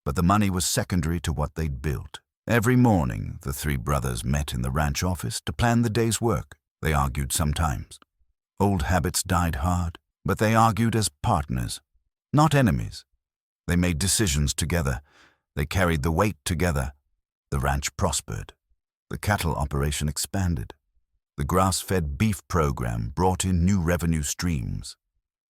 But the money was secondary to what they'd built. Every morning, the 3 brothers met in the ranch office to plan the day's work. They argued sometimes. Old habits died hard, but they argued as partners, not enemies. They made decisions together. They carried the weight together. The ranch prospered. The cattle operation expanded. The grass-fed beef program brought in new revenue streams.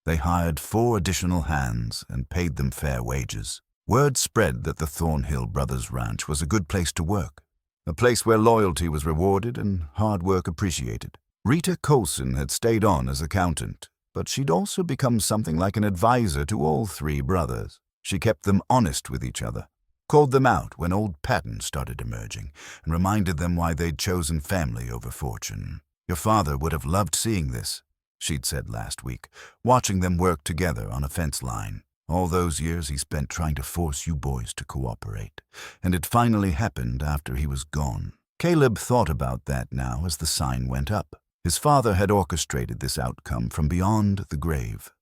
They hired 4 additional hands and paid them fair wages. Word spread that the Thornhill Brothers Ranch was a good place to work, a place where loyalty was rewarded and hard work appreciated. Rita Colson had stayed on as accountant, but she'd also become something like an advisor to all 3 brothers. She kept them honest with each other, called them out when old patterns started emerging, and reminded them why they'd chosen family over fortune. "Your father would have loved seeing this," she'd said last week, watching them work together on a fence line. "All those years he spent trying to force you boys to cooperate, and it finally happened after he was gone." Caleb thought about that now as the sign went up. His father had orchestrated this outcome from beyond the grave.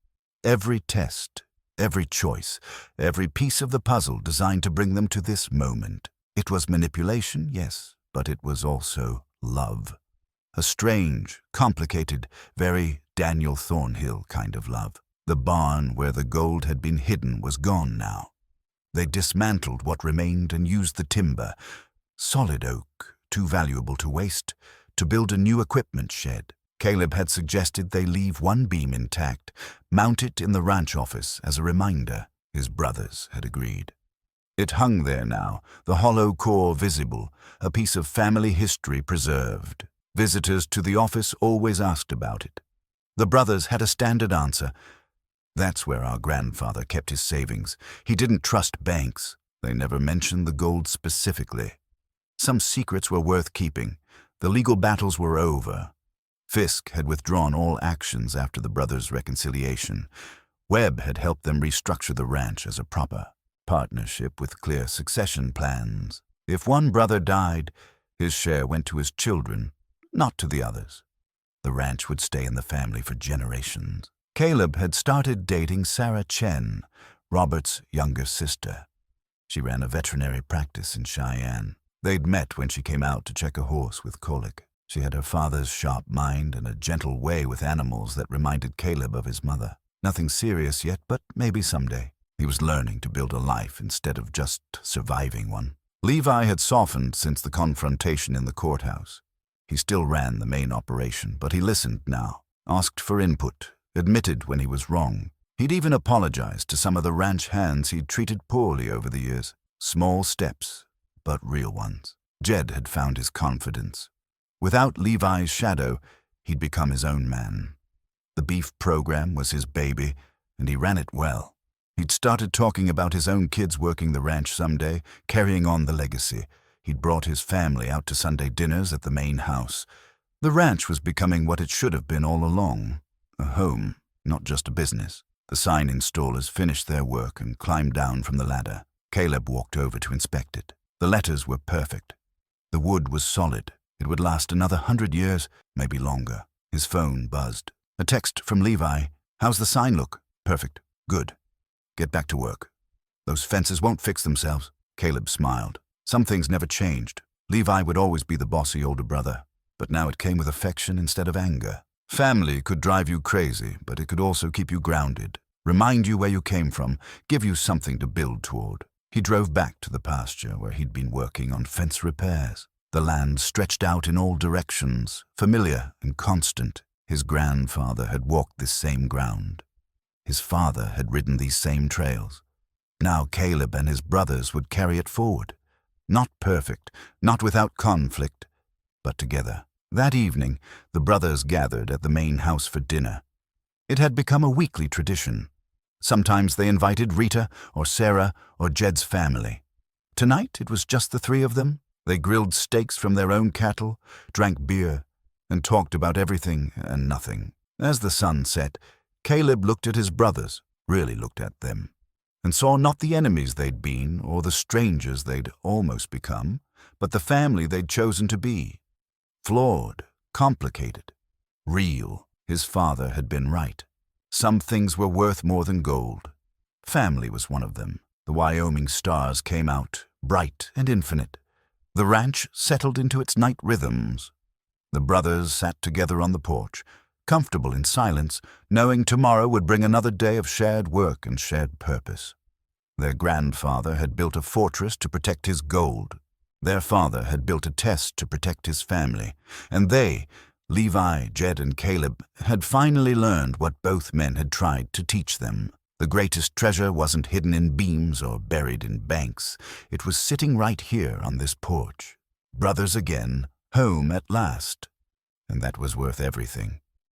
Every test, every choice, every piece of the puzzle designed to bring them to this moment. It was manipulation, yes, but it was also love. A strange, complicated, very Daniel Thornhill kind of love. The barn where the gold had been hidden was gone now. They dismantled what remained and used the timber, solid oak, too valuable to waste, to build a new equipment shed. Caleb had suggested they leave one beam intact, mount it in the ranch office as a reminder. His brothers had agreed. It hung there now, the hollow core visible, a piece of family history preserved. Visitors to the office always asked about it. The brothers had a standard answer: "That's where our grandfather kept his savings. He didn't trust banks." They never mentioned the gold specifically. Some secrets were worth keeping. The legal battles were over. Fisk had withdrawn all actions after the brothers' reconciliation. Webb had helped them restructure the ranch as a proper partnership with clear succession plans. If one brother died, his share went to his children, not to the others. The ranch would stay in the family for generations. Caleb had started dating Sarah Chen, Robert's younger sister. She ran a veterinary practice in Cheyenne. They'd met when she came out to check a horse with colic. She had her father's sharp mind and a gentle way with animals that reminded Caleb of his mother. Nothing serious yet, but maybe someday. He was learning to build a life instead of just surviving one. Levi had softened since the confrontation in the courthouse. He still ran the main operation, but he listened now, asked for input, admitted when he was wrong. He'd even apologized to some of the ranch hands he'd treated poorly over the years. Small steps, but real ones. Jed had found his confidence. Without Levi's shadow, he'd become his own man. The beef program was his baby, and he ran it well. He'd started talking about his own kids working the ranch someday, carrying on the legacy. He'd brought his family out to Sunday dinners at the main house. The ranch was becoming what it should have been all along, a home, not just a business. The sign installers finished their work and climbed down from the ladder. Caleb walked over to inspect it. The letters were perfect. The wood was solid. It would last another 100 years, maybe longer. His phone buzzed. A text from Levi. "How's the sign look?" "Perfect. Good. Get back to work. Those fences won't fix themselves." Caleb smiled. Some things never changed. Levi would always be the bossy older brother, but now it came with affection instead of anger. Family could drive you crazy, but it could also keep you grounded, remind you where you came from, give you something to build toward. He drove back to the pasture where he'd been working on fence repairs. The land stretched out in all directions, familiar and constant. His grandfather had walked this same ground. His father had ridden these same trails. Now Caleb and his brothers would carry it forward. Not perfect, not without conflict, but together. That evening, the brothers gathered at the main house for dinner. It had become a weekly tradition. Sometimes they invited Rita or Sarah or Jed's family. Tonight it was just the 3 of them. They grilled steaks from their own cattle, drank beer, and talked about everything and nothing. As the sun set, Caleb looked at his brothers, really looked at them, and saw not the enemies they'd been or the strangers they'd almost become, but the family they'd chosen to be. Flawed, complicated, real. His father had been right. Some things were worth more than gold. Family was one of them. The Wyoming stars came out, bright and infinite. The ranch settled into its night rhythms. The brothers sat together on the porch, comfortable in silence, knowing tomorrow would bring another day of shared work and shared purpose. Their grandfather had built a fortress to protect his gold. Their father had built a test to protect his family, and they, Levi, Jed, and Caleb, had finally learned what both men had tried to teach them. The greatest treasure wasn't hidden in beams or buried in banks. It was sitting right here on this porch. Brothers again, home at last. And that was worth everything.